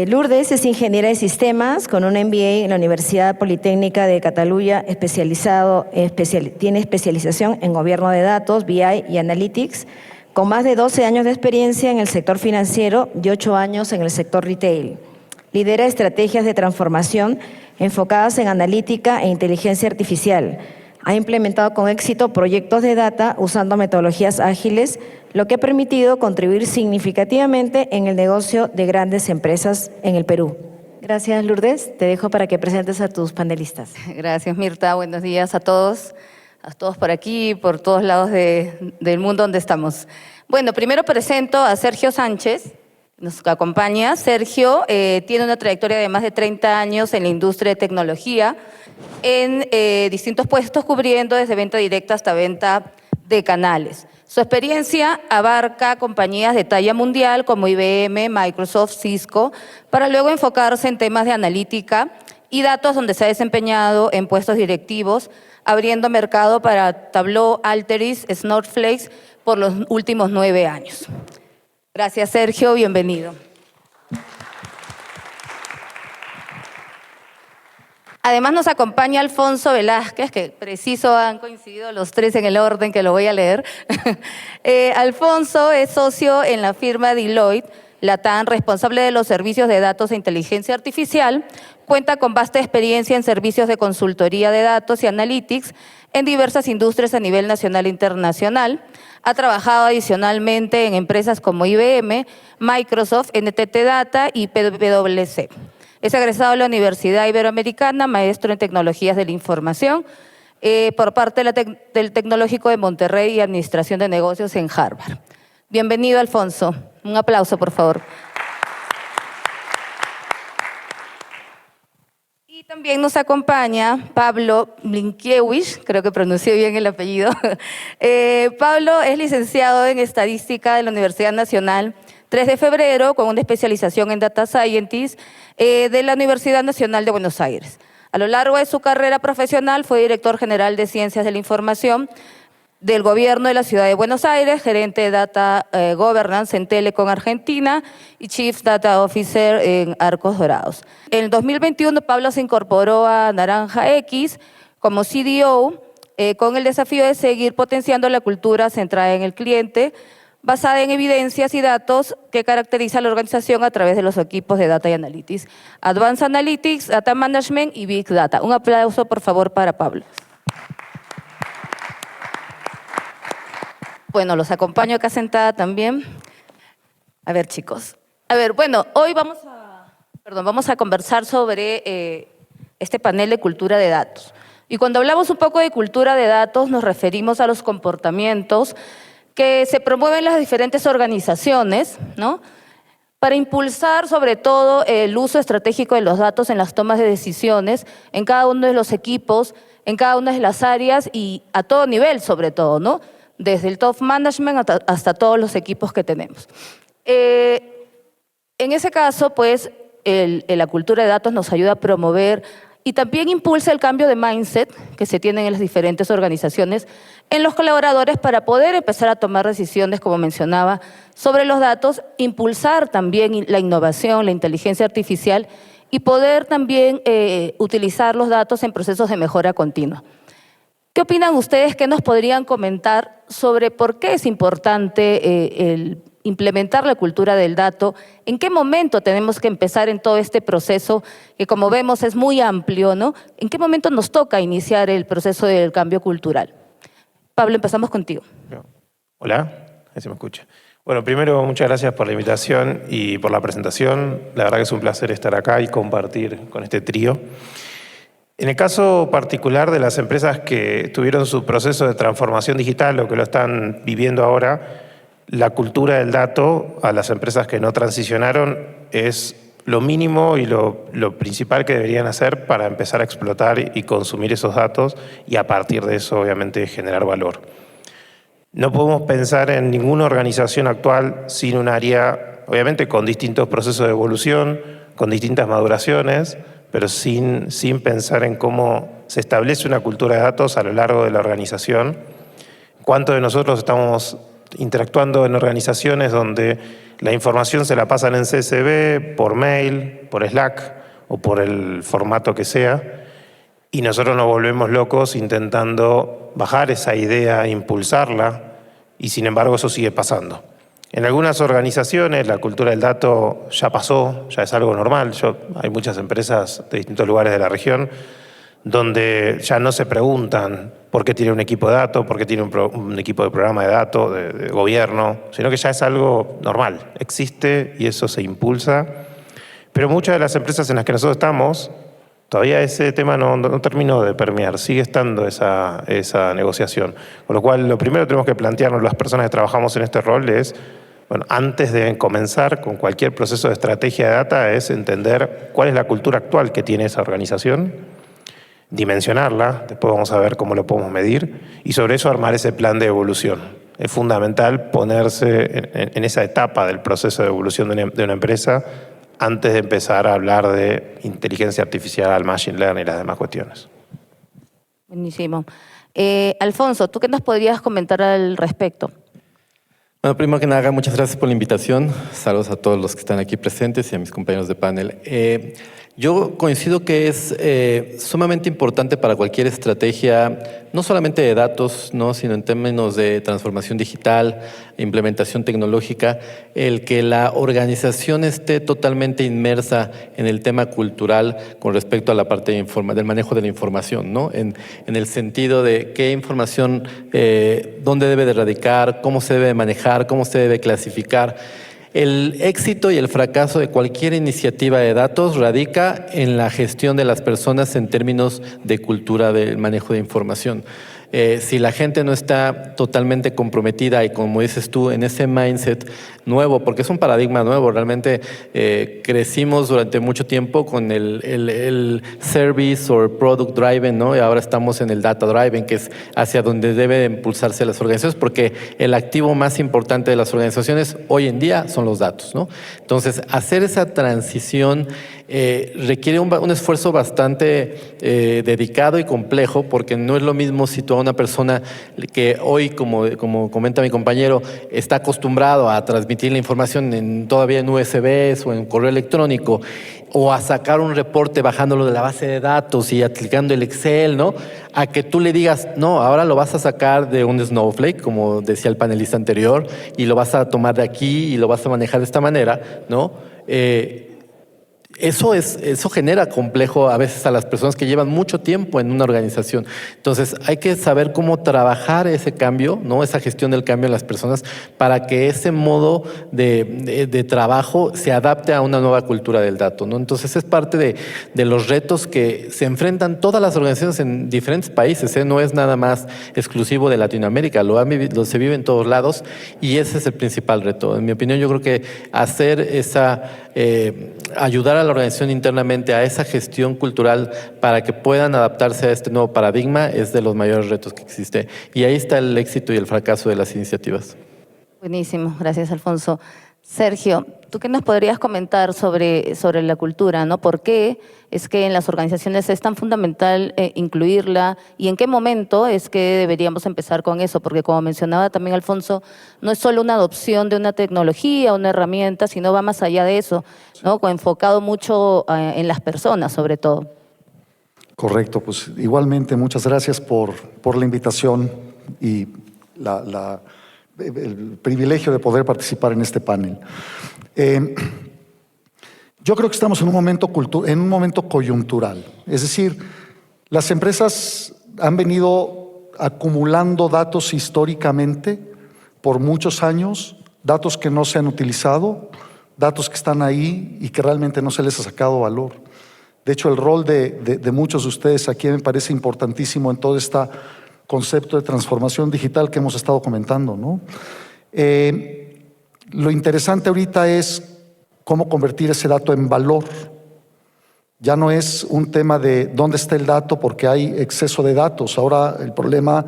Lourdes es ingeniera de sistemas con un MBA en la Universidad Politécnica de Cataluña, tiene especialización en gobierno de datos, BI y Analytics, con más de 12 años de experiencia en el sector financiero y 8 años en el sector retail. Lidera estrategias de transformación enfocadas en analítica e inteligencia artificial. Ha implementado con éxito proyectos de data usando metodologías ágiles, lo que ha permitido contribuir significativamente en el negocio de grandes empresas en el Perú. Gracias, Lourdes. Te dejo para que presentes a tus panelistas. Gracias, Mirta. Buenos días a todos por aquí, por todos lados del mundo donde estamos. Bueno, primero presento a Sergio Sánchez. Nos acompaña. Sergio tiene una trayectoria de más de 30 años en la industria de tecnología, en distintos puestos, cubriendo desde venta directa hasta venta de canales. Su experiencia abarca compañías de talla mundial como IBM, Microsoft, Cisco, para luego enfocarse en temas de analítica y datos, donde se ha desempeñado en puestos directivos, abriendo mercado para Tableau, Alteryx, Snowflake por los últimos 9 años. Gracias, Sergio. Bienvenido. Además nos acompaña Alfonso Velázquez, que preciso han coincidido los tres en el orden que lo voy a leer. Alfonso es socio en la firma Deloitte, Latam, responsable de los servicios de datos e inteligencia artificial. Cuenta con vasta experiencia en servicios de consultoría de datos y analytics en diversas industrias a nivel nacional e internacional. Ha trabajado adicionalmente en empresas como IBM, Microsoft, NTT Data y PwC. Es egresado de la Universidad Iberoamericana, maestro en Tecnologías de la Información, por parte del Tecnológico de Monterrey y Administración de Negocios en Harvard. Bienvenido, Alfonso. Un aplauso, por favor. Y también nos acompaña Pablo Blinkiewicz, creo que pronuncié bien el apellido. Pablo es licenciado en Estadística de la Universidad Nacional 3 de febrero, con una especialización en Data Scientist de la Universidad Nacional de Buenos Aires. A lo largo de su carrera profesional fue director general de Ciencias de la Información del Gobierno de la Ciudad de Buenos Aires, gerente de Data Governance en Telecom Argentina y Chief Data Officer en Arcos Dorados. En el 2021, Pablo se incorporó a Naranja X como CDO con el desafío de seguir potenciando la cultura centrada en el cliente, basada en evidencias y datos que caracteriza a la organización a través de los equipos de Data y Analytics, Advanced Analytics, Data Management y Big Data. Un aplauso, por favor, para Pablo. Bueno, los acompaño acá sentada también. A ver, chicos. A ver, bueno, hoy vamos a conversar sobre este panel de cultura de datos. Y cuando hablamos un poco de cultura de datos, nos referimos a los comportamientos que se promueven en las diferentes organizaciones, ¿no?, para impulsar sobre todo el uso estratégico de los datos en las tomas de decisiones, en cada uno de los equipos, en cada una de las áreas y a todo nivel sobre todo, ¿no?, desde el top management hasta todos los equipos que tenemos. En ese caso, pues, la cultura de datos nos ayuda a promover y también impulsa el cambio de mindset que se tiene en las diferentes organizaciones, en los colaboradores, para poder empezar a tomar decisiones, como mencionaba, sobre los datos, impulsar también la innovación, la inteligencia artificial y poder también utilizar los datos en procesos de mejora continua. ¿Qué opinan ustedes? ¿Qué nos podrían comentar sobre por qué es importante el implementar la cultura del dato? ¿En qué momento tenemos que empezar en todo este proceso, que como vemos es muy amplio, ¿no? ¿En qué momento nos toca iniciar el proceso del cambio cultural? Pablo, empezamos contigo. Hola, ahí se me escucha. Bueno, primero, muchas gracias por la invitación y por la presentación. La verdad que es un placer estar acá y compartir con este trío. En el caso particular de las empresas que tuvieron su proceso de transformación digital o que lo están viviendo ahora, la cultura del dato a las empresas que no transicionaron es lo mínimo y lo principal que deberían hacer para empezar a explotar y consumir esos datos y a partir de eso, obviamente, generar valor. No podemos pensar en ninguna organización actual sin un área, obviamente, con distintos procesos de evolución, con distintas maduraciones, pero sin pensar en cómo se establece una cultura de datos a lo largo de la organización. ¿Cuántos de nosotros estamos interactuando en organizaciones donde La información se la pasan en CSV, por mail, por Slack o por el formato que sea, y nosotros nos volvemos locos intentando bajar esa idea, impulsarla, y sin embargo eso sigue pasando. En algunas organizaciones la cultura del dato ya pasó, ya es algo normal. Hay muchas empresas de distintos lugares de la región donde ya no se preguntan por qué tiene un equipo de datos, por qué tiene un equipo de programa de datos, de gobierno, sino que ya es algo normal, existe y eso se impulsa. Pero muchas de las empresas en las que nosotros estamos, todavía ese tema no terminó de permear, sigue estando esa negociación. Con lo cual, lo primero que tenemos que plantearnos las personas que trabajamos en este rol es, bueno, antes de comenzar con cualquier proceso de estrategia de data, es entender cuál es la cultura actual que tiene esa organización, dimensionarla, después vamos a ver cómo lo podemos medir, y sobre eso armar ese plan de evolución. Es fundamental ponerse en esa etapa del proceso de evolución de una empresa antes de empezar a hablar de inteligencia artificial, machine learning y las demás cuestiones. Buenísimo. Alfonso, ¿tú qué nos podrías comentar al respecto? Bueno, primero que nada, muchas gracias por la invitación. Saludos a todos los que están aquí presentes y a mis compañeros de panel. Yo coincido que es sumamente importante para cualquier estrategia, no solamente de datos, ¿no?, sino en términos de transformación digital, implementación tecnológica, el que la organización esté totalmente inmersa en el tema cultural con respecto a la parte del manejo de la información, ¿no? En el sentido de qué información, dónde debe de radicar, cómo se debe manejar, cómo se debe clasificar. El éxito y el fracaso de cualquier iniciativa de datos radica en la gestión de las personas en términos de cultura del manejo de información. Si la gente no está totalmente comprometida y, como dices tú, en ese mindset nuevo, porque es un paradigma nuevo, realmente crecimos durante mucho tiempo con el service o product driven, ¿no? Y ahora estamos en el data driven, que es hacia donde deben impulsarse las organizaciones, porque el activo más importante de las organizaciones hoy en día son los datos, ¿no? Entonces, hacer esa transición requiere un esfuerzo bastante dedicado y complejo, porque no es lo mismo si tú a una persona que hoy, como comenta mi compañero, está acostumbrado a transmitir la información todavía en USBs o en correo electrónico, o a sacar un reporte bajándolo de la base de datos y aplicando el Excel, ¿no?, a que tú le digas, no, ahora lo vas a sacar de un Snowflake, como decía el panelista anterior, y lo vas a tomar de aquí y lo vas a manejar de esta manera, ¿no? Eso genera complejo a veces a las personas que llevan mucho tiempo en una organización. Entonces, hay que saber cómo trabajar ese cambio, ¿no?, esa gestión del cambio en las personas, para que ese modo de trabajo se adapte a una nueva cultura del dato, ¿no? Entonces, es parte de los retos que se enfrentan todas las organizaciones en diferentes países, ¿eh? No es nada más exclusivo de Latinoamérica, se vive en todos lados, y ese es el principal reto. En mi opinión, yo creo que hacer ayudar a la organización internamente a esa gestión cultural para que puedan adaptarse a este nuevo paradigma es de los mayores retos que existe. Y ahí está el éxito y el fracaso de las iniciativas. Buenísimo, gracias, Alfonso. Sergio, ¿tú qué nos podrías comentar sobre la cultura, ¿no? ¿Por qué es que en las organizaciones es tan fundamental incluirla y en qué momento es que deberíamos empezar con eso? Porque, como mencionaba también Alfonso, no es solo una adopción de una tecnología, una herramienta, sino va más allá de eso, ¿no? Enfocado mucho en las personas, sobre todo. Correcto, pues igualmente muchas gracias por la invitación y el privilegio de poder participar en este panel. Yo creo que estamos en un momento coyuntural. Es decir, las empresas han venido acumulando datos históricamente por muchos años, datos que no se han utilizado, datos que están ahí y que realmente no se les ha sacado valor. De hecho, el rol de muchos de ustedes aquí me parece importantísimo en todo este concepto de transformación digital que hemos estado comentando, ¿no? Lo interesante ahorita es cómo convertir ese dato en valor. Ya no es un tema de dónde está el dato porque hay exceso de datos. Ahora el problema,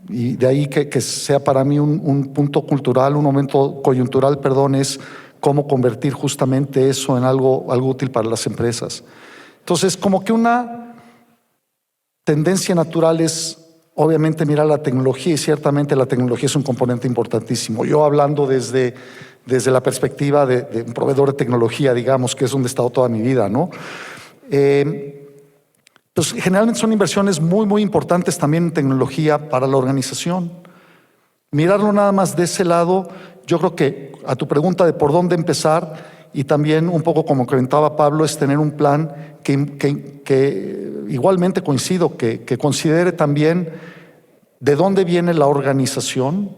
y de ahí que sea para mí un punto cultural, un momento coyuntural, perdón, es cómo convertir justamente eso en algo útil para las empresas. Entonces, como que una tendencia natural es obviamente mirar la tecnología, y ciertamente la tecnología es un componente importantísimo. Yo hablando desde desde la perspectiva de un proveedor de tecnología, digamos, que es donde he estado toda mi vida, ¿no? Pues generalmente son inversiones muy, muy importantes también en tecnología para la organización. Mirarlo nada más de ese lado, yo creo que a tu pregunta de por dónde empezar, y también un poco como comentaba Pablo, es tener un plan que igualmente coincido, que considere también de dónde viene la organización,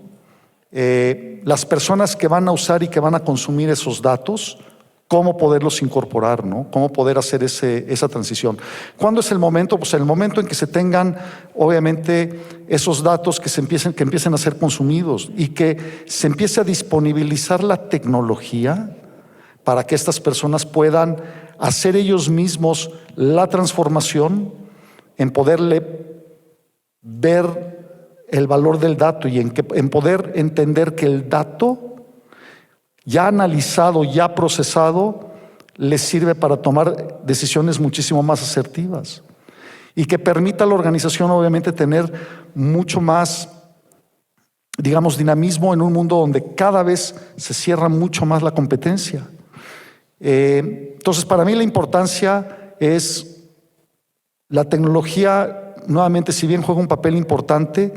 las personas que van a usar y que van a consumir esos datos, cómo poderlos incorporar, ¿no? Cómo poder hacer esa transición. ¿Cuándo es el momento? Pues el momento en que se tengan, obviamente, esos datos que empiecen a ser consumidos y que se empiece a disponibilizar la tecnología para que estas personas puedan hacer ellos mismos la transformación en poderle ver el valor del dato y en poder entender que el dato ya analizado, ya procesado, les sirve para tomar decisiones muchísimo más asertivas y que permita a la organización obviamente tener mucho más, digamos, dinamismo en un mundo donde cada vez se cierra mucho más la competencia. Entonces, para mí la importancia es la tecnología, nuevamente, si bien juega un papel importante,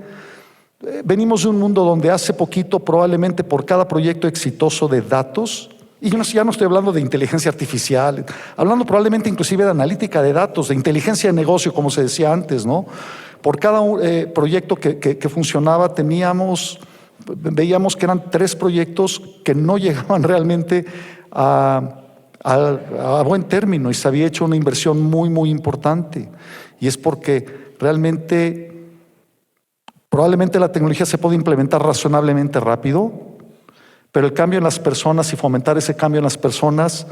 venimos de un mundo donde hace poquito, probablemente por cada proyecto exitoso de datos, y ya no estoy hablando de inteligencia artificial, hablando probablemente inclusive de analítica de datos, de inteligencia de negocio, como se decía antes, ¿no? Por cada proyecto que funcionaba veíamos que eran 3 proyectos que no llegaban realmente a buen término y se había hecho una inversión muy, muy importante. Y es porque realmente, probablemente la tecnología se puede implementar razonablemente rápido, pero el cambio en las personas y fomentar ese cambio en las personas,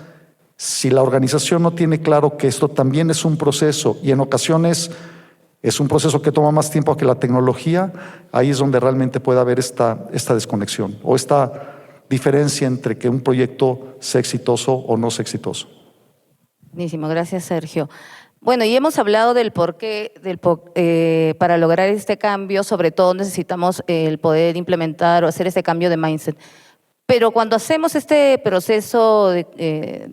si la organización no tiene claro que esto también es un proceso y en ocasiones es un proceso que toma más tiempo que la tecnología, ahí es donde realmente puede haber esta desconexión o esta diferencia entre que un proyecto sea exitoso o no sea exitoso. Buenísimo, gracias Sergio. Bueno, y hemos hablado del porqué, para lograr este cambio, sobre todo necesitamos el poder implementar o hacer este cambio de mindset. Pero cuando hacemos este proceso de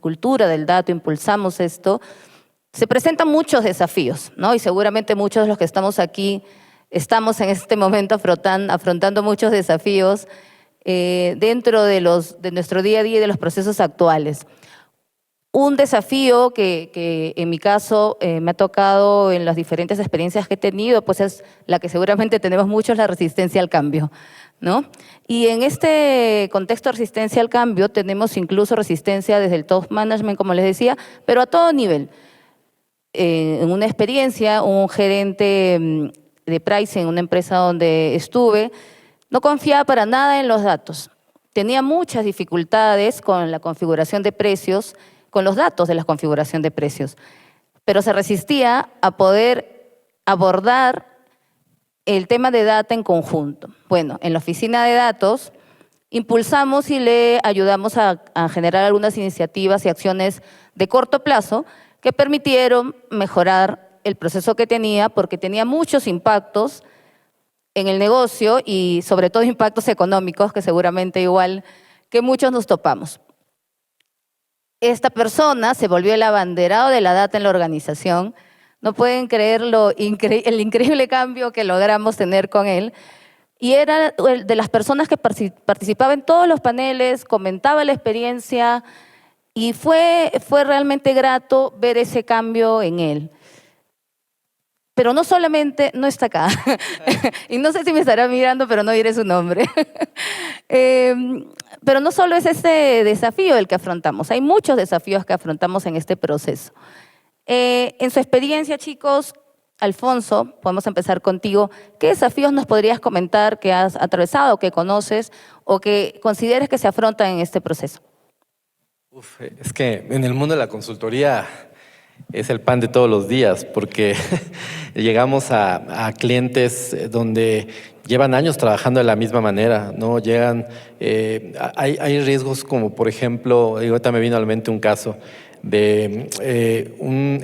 cultura del dato, impulsamos esto, se presentan muchos desafíos, ¿no? Y seguramente muchos de los que estamos aquí estamos en este momento afrontando muchos desafíos dentro de nuestro día a día y de los procesos actuales. Un desafío que en mi caso me ha tocado en las diferentes experiencias que he tenido, pues es la que seguramente tenemos muchos, la resistencia al cambio, ¿no? Y en este contexto de resistencia al cambio tenemos incluso resistencia desde el top management, como les decía, pero a todo nivel. En una experiencia, un gerente de pricing en una empresa donde estuve, no confiaba para nada en los datos. Tenía muchas dificultades con la configuración de precios, con los datos de la configuración de precios, pero se resistía a poder abordar el tema de data en conjunto. Bueno, en la oficina de datos impulsamos y le ayudamos a generar algunas iniciativas y acciones de corto plazo que permitieron mejorar el proceso que tenía, porque tenía muchos impactos en el negocio y sobre todo impactos económicos, que seguramente igual que muchos nos topamos. Esta persona se volvió el abanderado de la data en la organización. No pueden creer el increíble cambio que logramos tener con él. Y era de las personas que participaba en todos los paneles, comentaba la experiencia y fue realmente grato ver ese cambio en él. Pero no solamente, no está acá, y no sé si me estará mirando, pero no diré su nombre. Pero no solo es este desafío el que afrontamos, hay muchos desafíos que afrontamos en este proceso. En su experiencia, chicos, Alfonso, podemos empezar contigo. ¿Qué desafíos nos podrías comentar que has atravesado, que conoces o que consideres que se afrontan en este proceso? Es que en el mundo de la consultoría es el pan de todos los días, porque llegamos a clientes donde llevan años trabajando de la misma manera, ¿no? Hay riesgos como, por ejemplo, ahorita me vino a la mente un caso de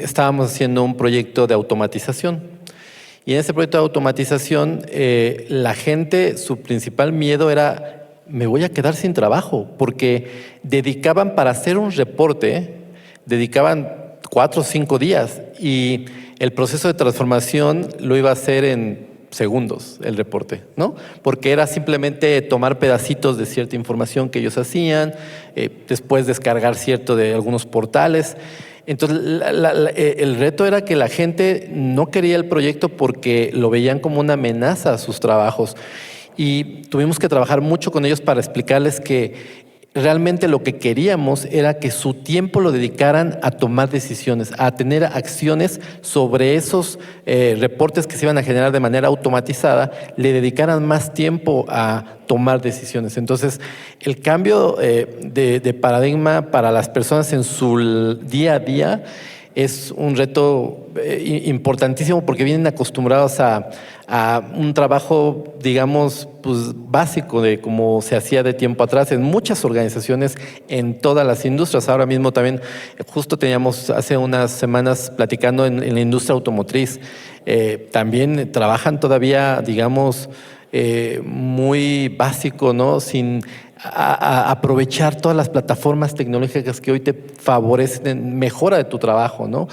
estábamos haciendo un proyecto de automatización. Y en ese proyecto de automatización, la gente, su principal miedo era me voy a quedar sin trabajo, porque dedicaban para hacer un reporte, dedicaban 4 o 5 días y el proceso de transformación lo iba a hacer en segundos, el reporte, ¿no? Porque era simplemente tomar pedacitos de cierta información que ellos hacían, después descargar cierto de algunos portales. Entonces, el reto era que la gente no quería el proyecto porque lo veían como una amenaza a sus trabajos. Y tuvimos que trabajar mucho con ellos para explicarles que realmente lo que queríamos era que su tiempo lo dedicaran a tomar decisiones, a tener acciones sobre esos reportes que se iban a generar de manera automatizada, le dedicaran más tiempo a tomar decisiones. Entonces, el cambio de paradigma para las personas en su día a día es un reto importantísimo porque vienen acostumbrados a un trabajo, digamos, pues básico de como se hacía de tiempo atrás en muchas organizaciones, en todas las industrias. Ahora mismo también, justo teníamos hace unas semanas platicando en la industria automotriz, también trabajan todavía, digamos, muy básico, ¿no? Sin aprovechar todas las plataformas tecnológicas que hoy te favorecen mejora de tu trabajo, ¿no?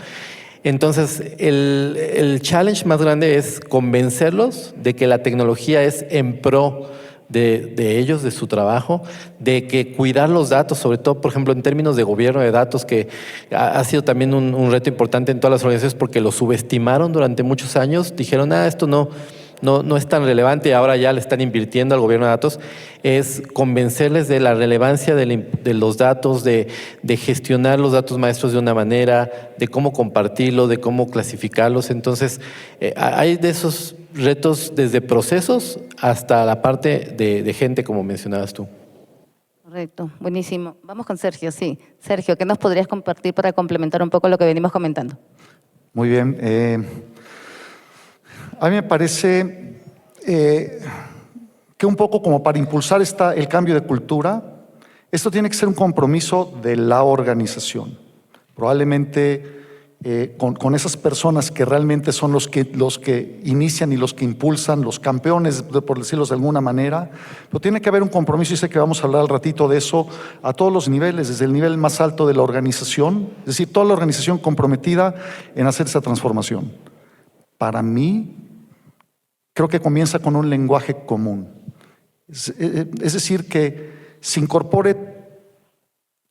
Entonces, el challenge más grande es convencerlos de que la tecnología es en pro de ellos, de su trabajo, de que cuidar los datos, sobre todo, por ejemplo, en términos de gobierno de datos, que ha sido también un reto importante en todas las organizaciones porque lo subestimaron durante muchos años, dijeron, esto no es tan relevante y ahora ya le están invirtiendo al gobierno de datos, es convencerles de la relevancia de los datos, de gestionar los datos maestros de una manera, de cómo compartirlo, de cómo clasificarlos. Entonces, hay de esos retos desde procesos hasta la parte de gente, como mencionabas tú. Correcto, buenísimo. Vamos con Sergio, sí. Sergio, ¿qué nos podrías compartir para complementar un poco lo que venimos comentando? Muy bien. A mí me parece que un poco como para impulsar el cambio de cultura, esto tiene que ser un compromiso de la organización. Probablemente con esas personas que realmente son los que inician y los que impulsan, los campeones, por decirlo de alguna manera, pero tiene que haber un compromiso, y sé que vamos a hablar al ratito de eso, a todos los niveles, desde el nivel más alto de la organización, es decir, toda la organización comprometida en hacer esa transformación. Para mí, creo que comienza con un lenguaje común. Es decir, que se incorpore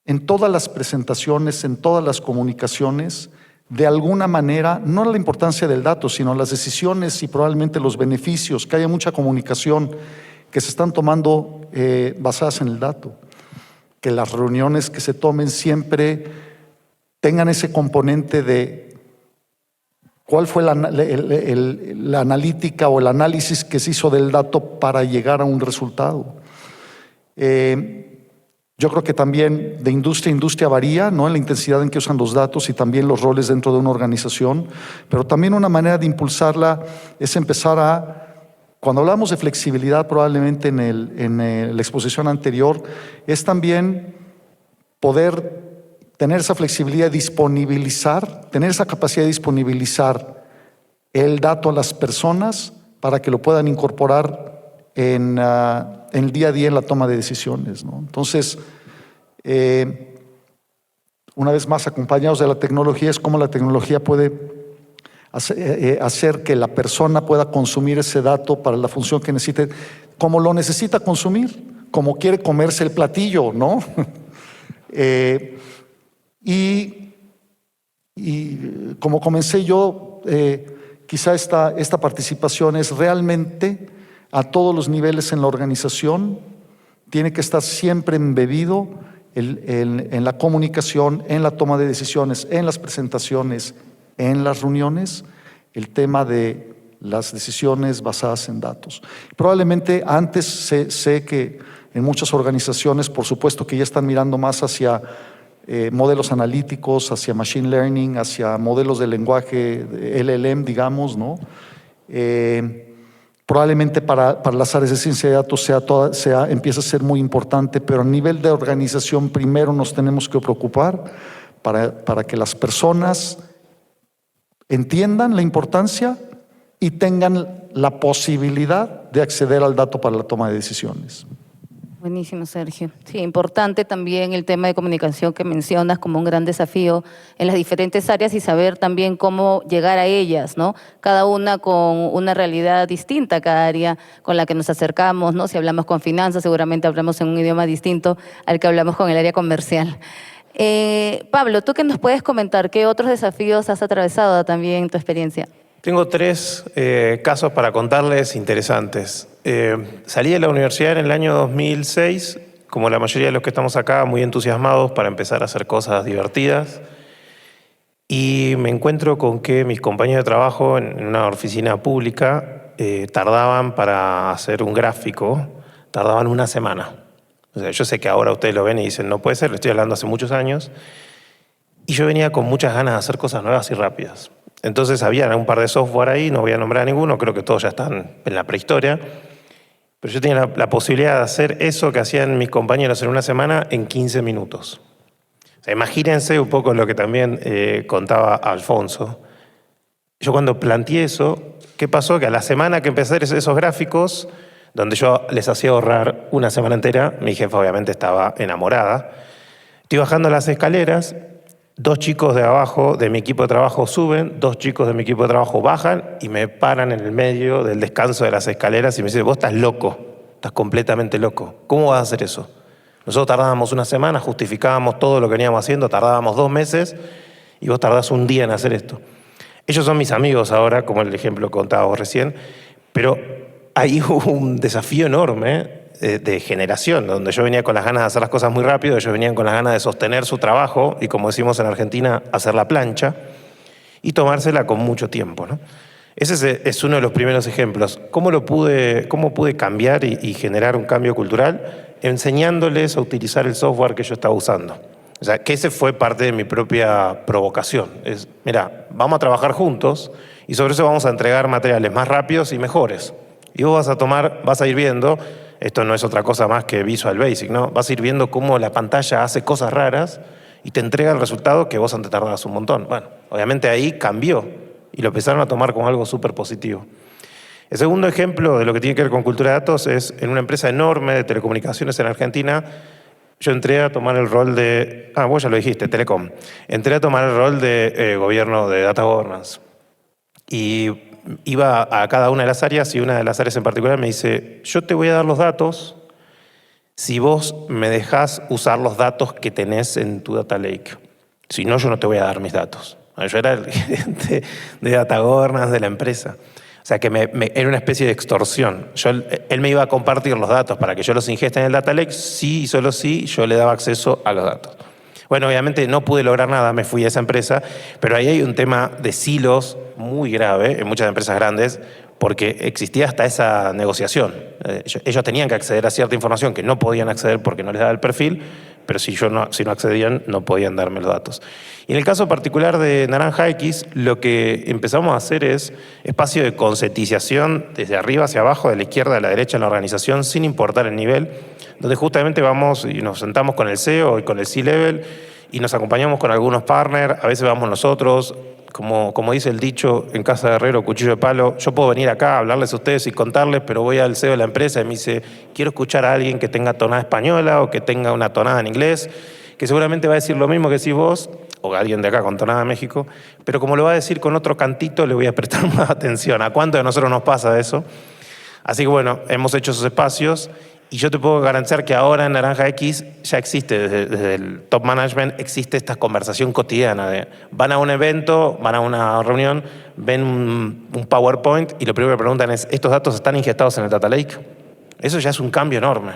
en todas las presentaciones, en todas las comunicaciones, de alguna manera, no la importancia del dato, sino las decisiones y probablemente los beneficios, que haya mucha comunicación que se están tomando basadas en el dato. Que las reuniones que se tomen siempre tengan ese componente de ¿cuál fue la analítica o el análisis que se hizo del dato para llegar a un resultado? Yo creo que también de industria a industria varía, ¿no?, en la intensidad en que usan los datos y también los roles dentro de una organización, pero también una manera de impulsarla es empezar cuando hablamos de flexibilidad, probablemente en la exposición anterior, es también poder tener esa flexibilidad, tener esa capacidad de disponibilizar el dato a las personas para que lo puedan incorporar en el día a día en la toma de decisiones, ¿no? Entonces, una vez más, acompañados de la tecnología, es cómo la tecnología puede hacer que la persona pueda consumir ese dato para la función que necesite, como lo necesita consumir, como quiere comerse el platillo, ¿no? Y como comencé yo, quizá esta participación es realmente a todos los niveles en la organización, tiene que estar siempre embebido en la comunicación, en la toma de decisiones, en las presentaciones, en las reuniones, el tema de las decisiones basadas en datos. Probablemente antes sé que en muchas organizaciones, por supuesto que ya están mirando más hacia modelos analíticos, hacia machine learning, hacia modelos de lenguaje LLM, digamos, ¿no? Probablemente para las áreas de ciencia de datos empieza a ser muy importante, pero a nivel de organización primero nos tenemos que preocupar para que las personas entiendan la importancia y tengan la posibilidad de acceder al dato para la toma de decisiones. Buenísimo, Sergio. Sí, importante también el tema de comunicación que mencionas como un gran desafío en las diferentes áreas y saber también cómo llegar a ellas, ¿no? Cada una con una realidad distinta, cada área con la que nos acercamos, ¿no? Si hablamos con finanzas, seguramente hablamos en un idioma distinto al que hablamos con el área comercial. Pablo, ¿tú qué nos puedes comentar? ¿Qué otros desafíos has atravesado también en tu experiencia? Tengo tres casos para contarles interesantes. Salí de la universidad en el año 2006, como la mayoría de los que estamos acá, muy entusiasmados para empezar a hacer cosas divertidas. Y me encuentro con que mis compañeros de trabajo en una oficina pública tardaban para hacer un gráfico, tardaban una semana. O sea, yo sé que ahora ustedes lo ven y dicen, no puede ser, lo estoy hablando hace muchos años. Y yo venía con muchas ganas de hacer cosas nuevas y rápidas. Entonces había un par de software ahí, no voy a nombrar a ninguno, creo que todos ya están en la prehistoria. Pero yo tenía la posibilidad de hacer eso que hacían mis compañeros en una semana en 15 minutos. O sea, imagínense un poco lo que también contaba Alfonso. Yo cuando planteé eso, ¿qué pasó? Que a la semana que empecé a hacer esos gráficos, donde yo les hacía ahorrar una semana entera, mi jefa obviamente estaba enamorada. Estoy bajando las escaleras. 2 chicos de abajo de mi equipo de trabajo suben, 2 chicos de mi equipo de trabajo bajan y me paran en el medio del descanso de las escaleras y me dicen, vos estás loco, estás completamente loco. ¿Cómo vas a hacer eso? Nosotros tardábamos una semana, justificábamos todo lo que veníamos haciendo, tardábamos 2 meses y vos tardás un día en hacer esto. Ellos son mis amigos ahora, como el ejemplo que contábamos recién, pero ahí hubo un desafío enorme de generación, donde yo venía con las ganas de hacer las cosas muy rápido, ellos venían con las ganas de sostener su trabajo y, como decimos en Argentina, hacer la plancha y tomársela con mucho tiempo, ¿no? Ese es uno de los primeros ejemplos. ¿Cómo pude cambiar y generar un cambio cultural? Enseñándoles a utilizar el software que yo estaba usando. O sea, que ese fue parte de mi propia provocación. Es, mira, vamos a trabajar juntos y sobre eso vamos a entregar materiales más rápidos y mejores. Y vos vas a ir viendo. Esto no es otra cosa más que Visual Basic, ¿no? Vas a ir viendo cómo la pantalla hace cosas raras y te entrega el resultado que vos antes tardabas un montón. Bueno, obviamente ahí cambió y lo empezaron a tomar como algo súper positivo. El segundo ejemplo de lo que tiene que ver con cultura de datos es en una empresa enorme de telecomunicaciones en Argentina. Yo entré a tomar el rol de... vos ya lo dijiste, Telecom. Entré a tomar el rol de gobierno de Data Governance. Y iba a cada una de las áreas y una de las áreas en particular me dice, yo te voy a dar los datos si vos me dejás usar los datos que tenés en tu data lake. Si no, yo no te voy a dar mis datos. Yo era el gerente de Data Governance de la empresa. O sea, que era una especie de extorsión. Él me iba a compartir los datos para que yo los ingesta en el data lake, sí y solo sí yo le daba acceso a los datos. Bueno, obviamente no pude lograr nada, me fui a esa empresa, pero ahí hay un tema de silos muy grave en muchas empresas grandes porque existía hasta esa negociación. Ellos tenían que acceder a cierta información que no podían acceder porque no les daba el perfil, pero si no accedían no podían darme los datos. Y en el caso particular de Naranja X, lo que empezamos a hacer es espacio de concientización desde arriba hacia abajo, de la izquierda a la derecha en la organización, sin importar el nivel, donde justamente vamos y nos sentamos con el CEO y con el C-Level y nos acompañamos con algunos partners, a veces vamos nosotros, como dice el dicho, en casa de herrero, cuchillo de palo, yo puedo venir acá a hablarles a ustedes y contarles, pero voy al CEO de la empresa y me dice, quiero escuchar a alguien que tenga tonada española o que tenga una tonada en inglés, que seguramente va a decir lo mismo que decís vos, o alguien de acá con tonada de México, pero como lo va a decir con otro cantito, le voy a prestar más atención. ¿A cuánto de nosotros nos pasa eso? Así que bueno, hemos hecho esos espacios y yo te puedo garantizar que ahora en Naranja X ya existe, desde el top management, existe esta conversación cotidiana de van a un evento, van a una reunión, ven un PowerPoint y lo primero que preguntan es, ¿estos datos están ingestados en el Data Lake? Eso ya es un cambio enorme.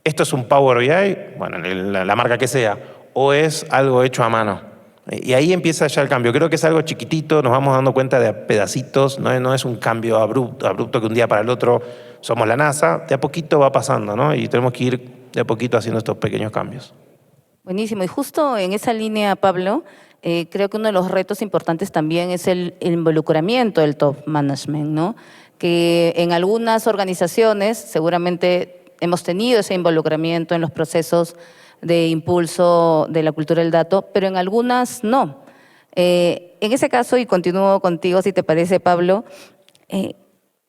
¿Esto es un Power BI? Bueno, la marca que sea, o es algo hecho a mano. Y ahí empieza ya el cambio. Creo que es algo chiquitito, nos vamos dando cuenta de pedacitos, no es un cambio abrupto que un día para el otro somos la NASA, de a poquito va pasando, ¿no? Y tenemos que ir de a poquito haciendo estos pequeños cambios. Buenísimo. Y justo en esa línea, Pablo, creo que uno de los retos importantes también es el involucramiento del top management, ¿no? Que en algunas organizaciones seguramente hemos tenido ese involucramiento en los procesos de impulso de la cultura del dato, pero en algunas no. En ese caso, y continúo contigo si te parece, Pablo,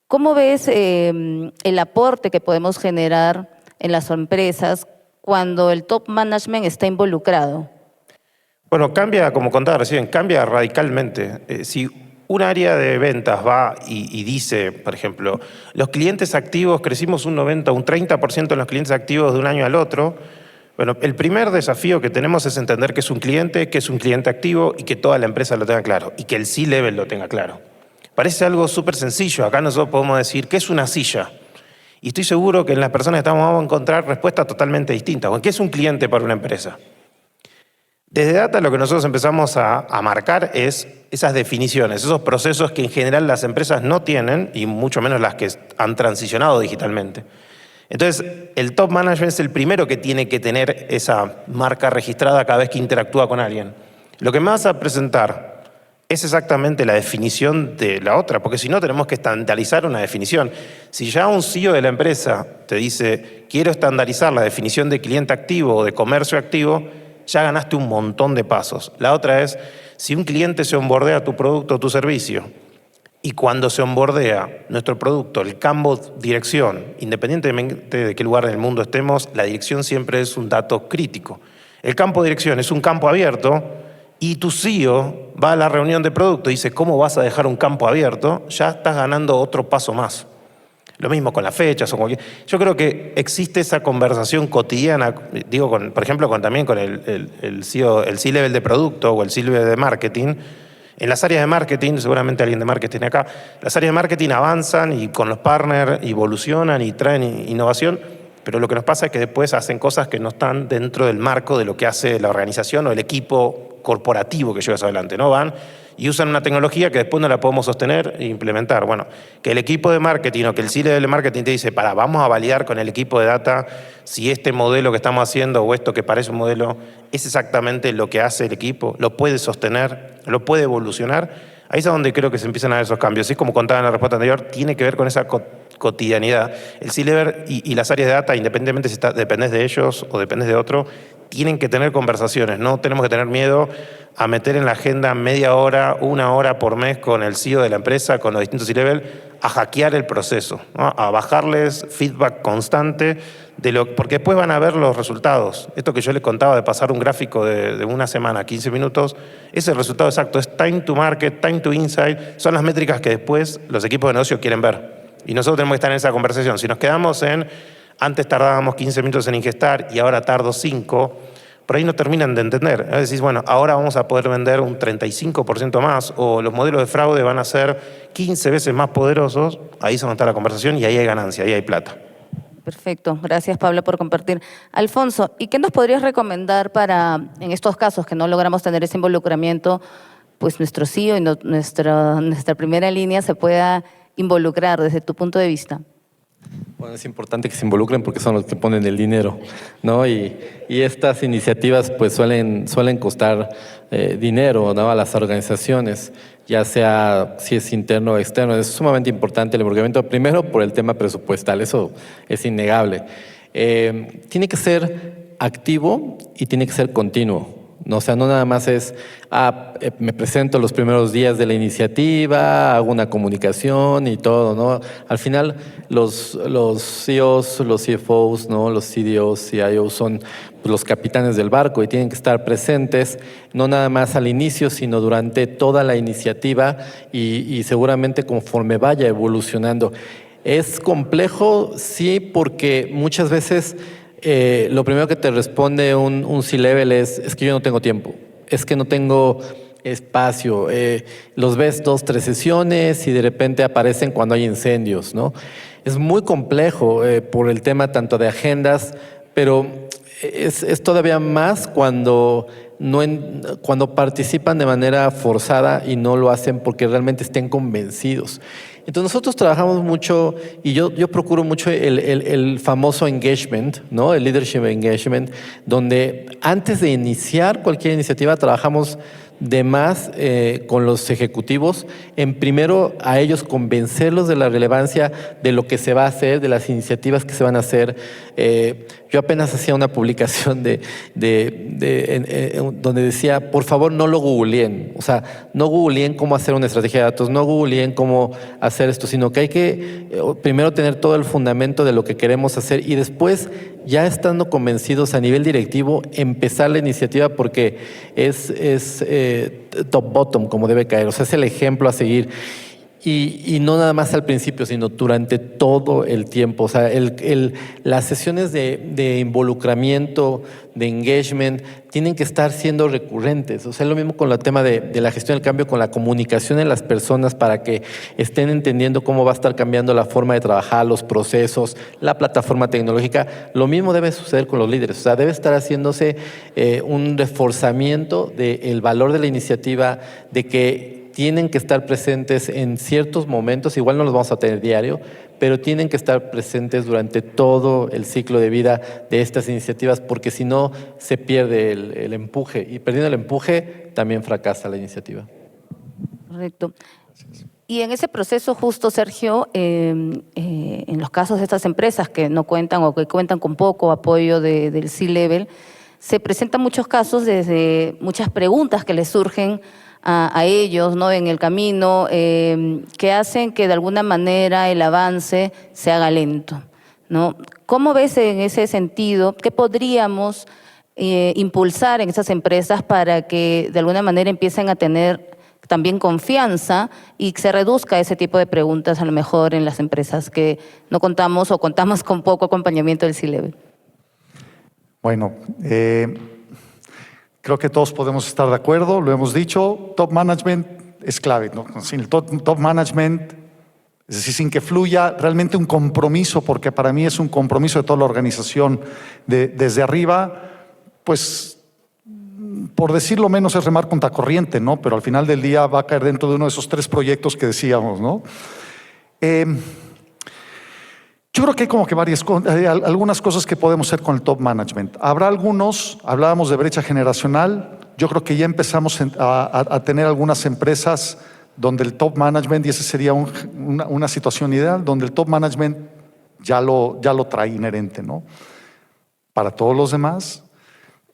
¿cómo ves el aporte que podemos generar en las empresas cuando el top management está involucrado? Bueno, cambia, como contaba recién, cambia radicalmente. Si un área de ventas va y dice, por ejemplo, los clientes activos, crecimos un 90, un 30% en los clientes activos de un año al otro, bueno, el primer desafío que tenemos es entender qué es un cliente activo y que toda la empresa lo tenga claro y que el C-level lo tenga claro. Parece algo súper sencillo. Acá nosotros podemos decir, ¿qué es una silla? Y estoy seguro que en las personas que estamos vamos a encontrar respuestas totalmente distintas. Bueno, ¿qué es un cliente para una empresa? Desde Data lo que nosotros empezamos a marcar es esas definiciones, esos procesos que en general las empresas no tienen y mucho menos las que han transicionado digitalmente. Entonces, el top management es el primero que tiene que tener esa marca registrada cada vez que interactúa con alguien. Lo que me vas a presentar es exactamente la definición de la otra, porque si no tenemos que estandarizar una definición. Si ya un CEO de la empresa te dice, quiero estandarizar la definición de cliente activo o de comercio activo, ya ganaste un montón de pasos. La otra es, si un cliente se onboardea tu producto o tu servicio, y cuando se onboardea nuestro producto, el campo dirección, independientemente de qué lugar del mundo estemos, la dirección siempre es un dato crítico. El campo dirección es un campo abierto y tu CEO va a la reunión de producto y dice, ¿cómo vas a dejar un campo abierto? Ya estás ganando otro paso más. Lo mismo con las fechas o cualquier... Yo creo que existe esa conversación cotidiana, digo, por ejemplo, también con el CEO, el C-level de producto o el C-level de marketing. En las áreas de marketing, seguramente alguien de marketing acá, las áreas de marketing avanzan y con los partners evolucionan y traen innovación, pero lo que nos pasa es que después hacen cosas que no están dentro del marco de lo que hace la organización o el equipo corporativo que llevas adelante, ¿no? Van y usan una tecnología que después no la podemos sostener e implementar. Bueno, que el equipo de marketing o que el C-level de marketing te dice, vamos a validar con el equipo de data si este modelo que estamos haciendo o esto que parece un modelo es exactamente lo que hace el equipo, lo puede sostener, lo puede evolucionar. Ahí es donde creo que se empiezan a ver esos cambios. Así como contaba en la respuesta anterior, tiene que ver con esa cotidianidad. El C-level y las áreas de data, independientemente si dependes de ellos o dependes de otro, tienen que tener conversaciones. No tenemos que tener miedo a meter en la agenda media hora, una hora por mes con el CEO de la empresa, con los distintos C-level, a hackear el proceso, ¿no? A bajarles feedback constante, porque después van a ver los resultados. Esto que yo les contaba de pasar un gráfico de una semana, 15 minutos, es el resultado exacto, es time to market, time to insight, son las métricas que después los equipos de negocio quieren ver. Y nosotros tenemos que estar en esa conversación. Si nos quedamos antes tardábamos 15 minutos en ingestar y ahora tardo 5, por ahí no terminan de entender. A veces, bueno, ahora vamos a poder vender un 35% más o los modelos de fraude van a ser 15 veces más poderosos. Ahí se va a estar la conversación y ahí hay ganancia, ahí hay plata. Perfecto. Gracias, Pablo, por compartir. Alfonso, ¿y qué nos podrías recomendar para, en estos casos que no logramos tener ese involucramiento, pues nuestro CEO y nuestra primera línea se pueda involucrar desde tu punto de vista? Bueno, es importante que se involucren porque son los que ponen el dinero, ¿no? Y estas iniciativas pues suelen costar dinero, ¿no? A las organizaciones, ya sea si es interno o externo. Es sumamente importante el involucramiento, primero por el tema presupuestal, eso es innegable. Tiene que ser activo y tiene que ser continuo. No, o sea, no nada más es, me presento los primeros días de la iniciativa, hago una comunicación y todo, ¿no? Al final, los CEOs, los CFOs, ¿no? Los CDOs, CIOs son los capitanes del barco y tienen que estar presentes, no nada más al inicio, sino durante toda la iniciativa y seguramente conforme vaya evolucionando. ¿Es complejo? Sí, porque muchas veces lo primero que te responde un C-level es que yo no tengo tiempo, es que no tengo espacio. Los ves 2, 3 sesiones y de repente aparecen cuando hay incendios, ¿no? Es muy complejo por el tema tanto de agendas, pero es todavía más cuando participan de manera forzada y no lo hacen porque realmente estén convencidos. Entonces nosotros trabajamos mucho y yo procuro mucho el famoso engagement, ¿no? El leadership engagement, donde antes de iniciar cualquier iniciativa trabajamos de más con los ejecutivos, en primero a ellos convencerlos de la relevancia de lo que se va a hacer, de las iniciativas que se van a hacer. Yo apenas hacía una publicación donde decía, por favor, no lo googleen. O sea, no googleen cómo hacer una estrategia de datos, no googleen cómo hacer esto, sino que hay que primero tener todo el fundamento de lo que queremos hacer y después, ya estando convencidos a nivel directivo, empezar la iniciativa porque es top-bottom como debe caer. O sea, es el ejemplo a seguir. Y no nada más al principio, sino durante todo el tiempo. O sea, las sesiones de involucramiento, de engagement, tienen que estar siendo recurrentes. O sea, es lo mismo con el tema de la gestión del cambio, con la comunicación en las personas para que estén entendiendo cómo va a estar cambiando la forma de trabajar, los procesos, la plataforma tecnológica. Lo mismo debe suceder con los líderes. O sea, debe estar haciéndose un reforzamiento del valor de la iniciativa, de que tienen que estar presentes en ciertos momentos, igual no los vamos a tener diario, pero tienen que estar presentes durante todo el ciclo de vida de estas iniciativas, porque si no se pierde el empuje, y perdiendo el empuje también fracasa la iniciativa. Correcto. Y en ese proceso justo, Sergio, en los casos de estas empresas que no cuentan o que cuentan con poco apoyo del C-Level, se presentan muchos casos desde muchas preguntas que les surgen a ellos, ¿no?, en el camino, que hacen que de alguna manera el avance se haga lento, ¿no? ¿Cómo ves en ese sentido? ¿Qué podríamos impulsar en esas empresas para que de alguna manera empiecen a tener también confianza y se reduzca ese tipo de preguntas a lo mejor en las empresas que no contamos o contamos con poco acompañamiento del C-Level? Bueno, creo que todos podemos estar de acuerdo, lo hemos dicho, top management es clave, ¿no? Sin el top management, es decir, sin que fluya realmente un compromiso, porque para mí es un compromiso de toda la organización desde arriba, pues por decirlo menos es remar contra corriente, ¿no? Pero al final del día va a caer dentro de uno de esos 3 proyectos que decíamos, ¿no? Yo creo que hay como que algunas cosas que podemos hacer con el top management. Habrá algunos, hablábamos de brecha generacional, yo creo que ya empezamos a tener algunas empresas donde el top management, y esa sería una situación ideal, donde el top management ya lo trae inherente, ¿no? Para todos los demás,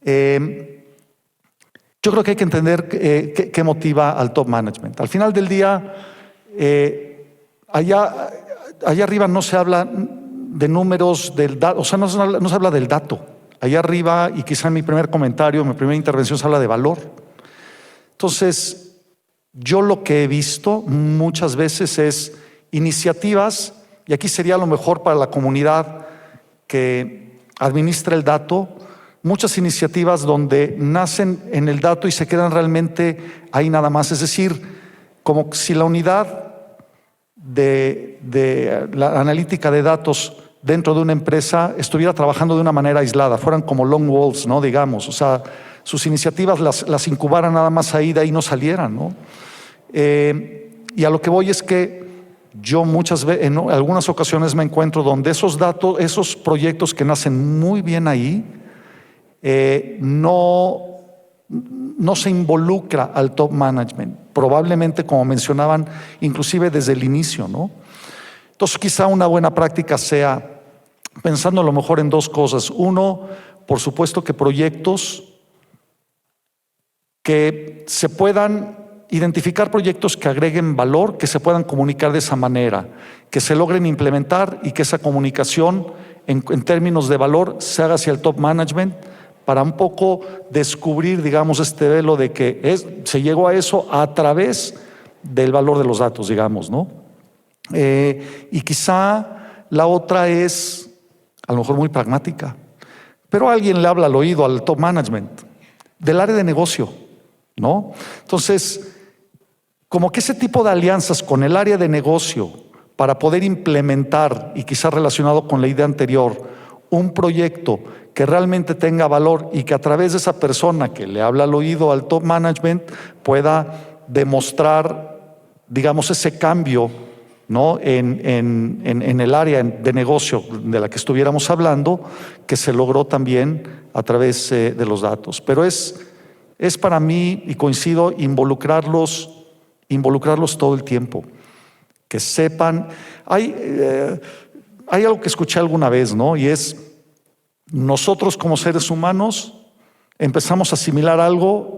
yo creo que hay que entender qué motiva al top management. Al final del día, allá arriba no se habla de números del dato, o sea, no se habla del dato. Allá arriba, y quizá en mi primer comentario, en mi primera intervención, se habla de valor. Entonces, yo lo que he visto muchas veces es iniciativas, y aquí sería lo mejor para la comunidad que administra el dato, muchas iniciativas donde nacen en el dato y se quedan realmente ahí nada más. Es decir, como si la unidad de la analítica de datos dentro de una empresa estuviera trabajando de una manera aislada, fueran como lone wolves, ¿no? Digamos, o sea, sus iniciativas las incubaran nada más ahí, de ahí no salieran, ¿no? Y a lo que voy es que yo muchas veces, en algunas ocasiones me encuentro donde esos datos, esos proyectos que nacen muy bien ahí, no se involucra al top management, probablemente, como mencionaban, inclusive desde el inicio, ¿no? Entonces, quizá una buena práctica sea, pensando a lo mejor en 2 cosas. Uno, por supuesto que proyectos que se puedan identificar, proyectos que agreguen valor, que se puedan comunicar de esa manera, que se logren implementar y que esa comunicación en términos de valor se haga hacia el top management, para un poco descubrir, digamos, este velo de que se llegó a eso a través del valor de los datos, digamos, ¿no? Y quizá la otra es, a lo mejor muy pragmática, pero alguien le habla al oído al top management del área de negocio, ¿no? Entonces, como que ese tipo de alianzas con el área de negocio para poder implementar, y quizá relacionado con la idea anterior, un proyecto que realmente tenga valor y que a través de esa persona que le habla al oído al top management pueda demostrar, digamos, ese cambio, ¿no? en el área de negocio de la que estuviéramos hablando, que se logró también a través de los datos. Pero es es para mí, y coincido, involucrarlos todo el tiempo, que sepan. Hay algo que escuché alguna vez, ¿no? Y es, nosotros como seres humanos empezamos a asimilar algo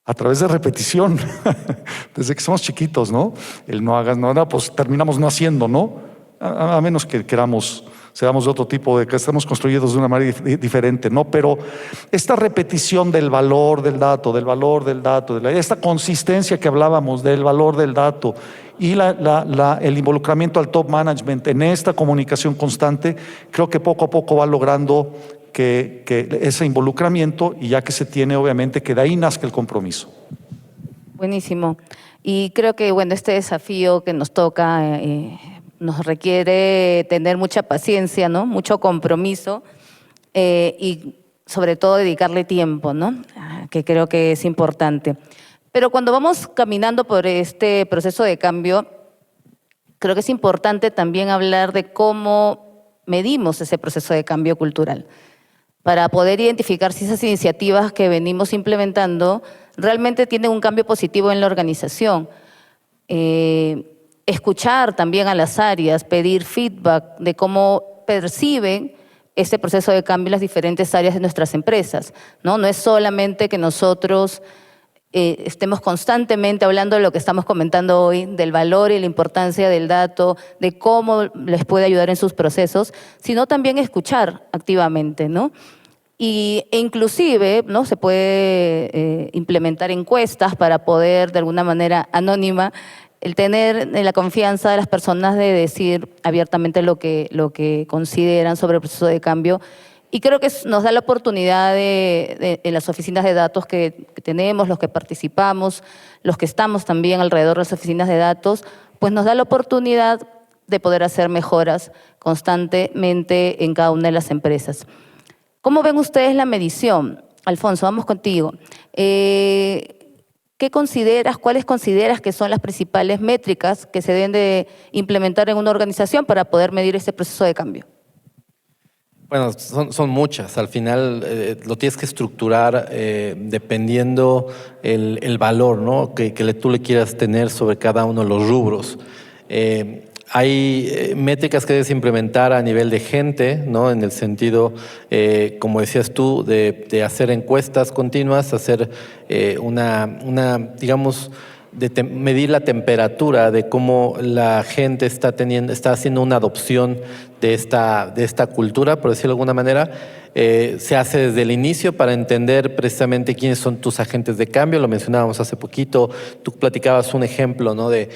a través de repetición, desde que somos chiquitos, ¿no? El no hagas nada, pues terminamos no haciendo, ¿no? A menos que queramos, seamos de otro tipo, de que estamos construidos de una manera diferente, ¿no? Pero esta repetición del valor del dato, esta consistencia que hablábamos del valor del dato y el involucramiento al top management en esta comunicación constante, creo que poco a poco va logrando que ese involucramiento, y ya que se tiene, obviamente, que de ahí nazca el compromiso. Buenísimo. Y creo que, bueno, este desafío que nos toca nos requiere tener mucha paciencia, ¿no? Mucho compromiso y sobre todo dedicarle tiempo, ¿no? Que creo que es importante. Pero cuando vamos caminando por este proceso de cambio, creo que es importante también hablar de cómo medimos ese proceso de cambio cultural, para poder identificar si esas iniciativas que venimos implementando realmente tienen un cambio positivo en la organización. Escuchar también a las áreas, pedir feedback de cómo perciben este proceso de cambio en las diferentes áreas de nuestras empresas, ¿no? No es solamente que nosotros estemos constantemente hablando de lo que estamos comentando hoy, del valor y la importancia del dato, de cómo les puede ayudar en sus procesos, sino también escuchar activamente, ¿no? E inclusive, ¿no? Se puede implementar encuestas para poder, de alguna manera anónima, el tener la confianza de las personas de decir abiertamente lo que consideran sobre el proceso de cambio. Y creo que nos da la oportunidad en las oficinas de datos que tenemos, los que participamos, los que estamos también alrededor de las oficinas de datos, pues nos da la oportunidad de poder hacer mejoras constantemente en cada una de las empresas. ¿Cómo ven ustedes la medición? Alfonso, vamos contigo. ¿Cuáles consideras que son las principales métricas que se deben de implementar en una organización para poder medir este proceso de cambio? Bueno, son muchas. Al final lo tienes que estructurar dependiendo el valor, ¿no? que tú le quieras tener sobre cada uno de los rubros. Hay métricas que debes implementar a nivel de gente, ¿no? En el sentido, como decías tú, de hacer encuestas continuas, hacer digamos, medir la temperatura de cómo la gente está haciendo una adopción de esta cultura, por decirlo de alguna manera. Se hace desde el inicio para entender precisamente quiénes son tus agentes de cambio. Lo mencionábamos hace poquito. Tú platicabas un ejemplo, ¿no? de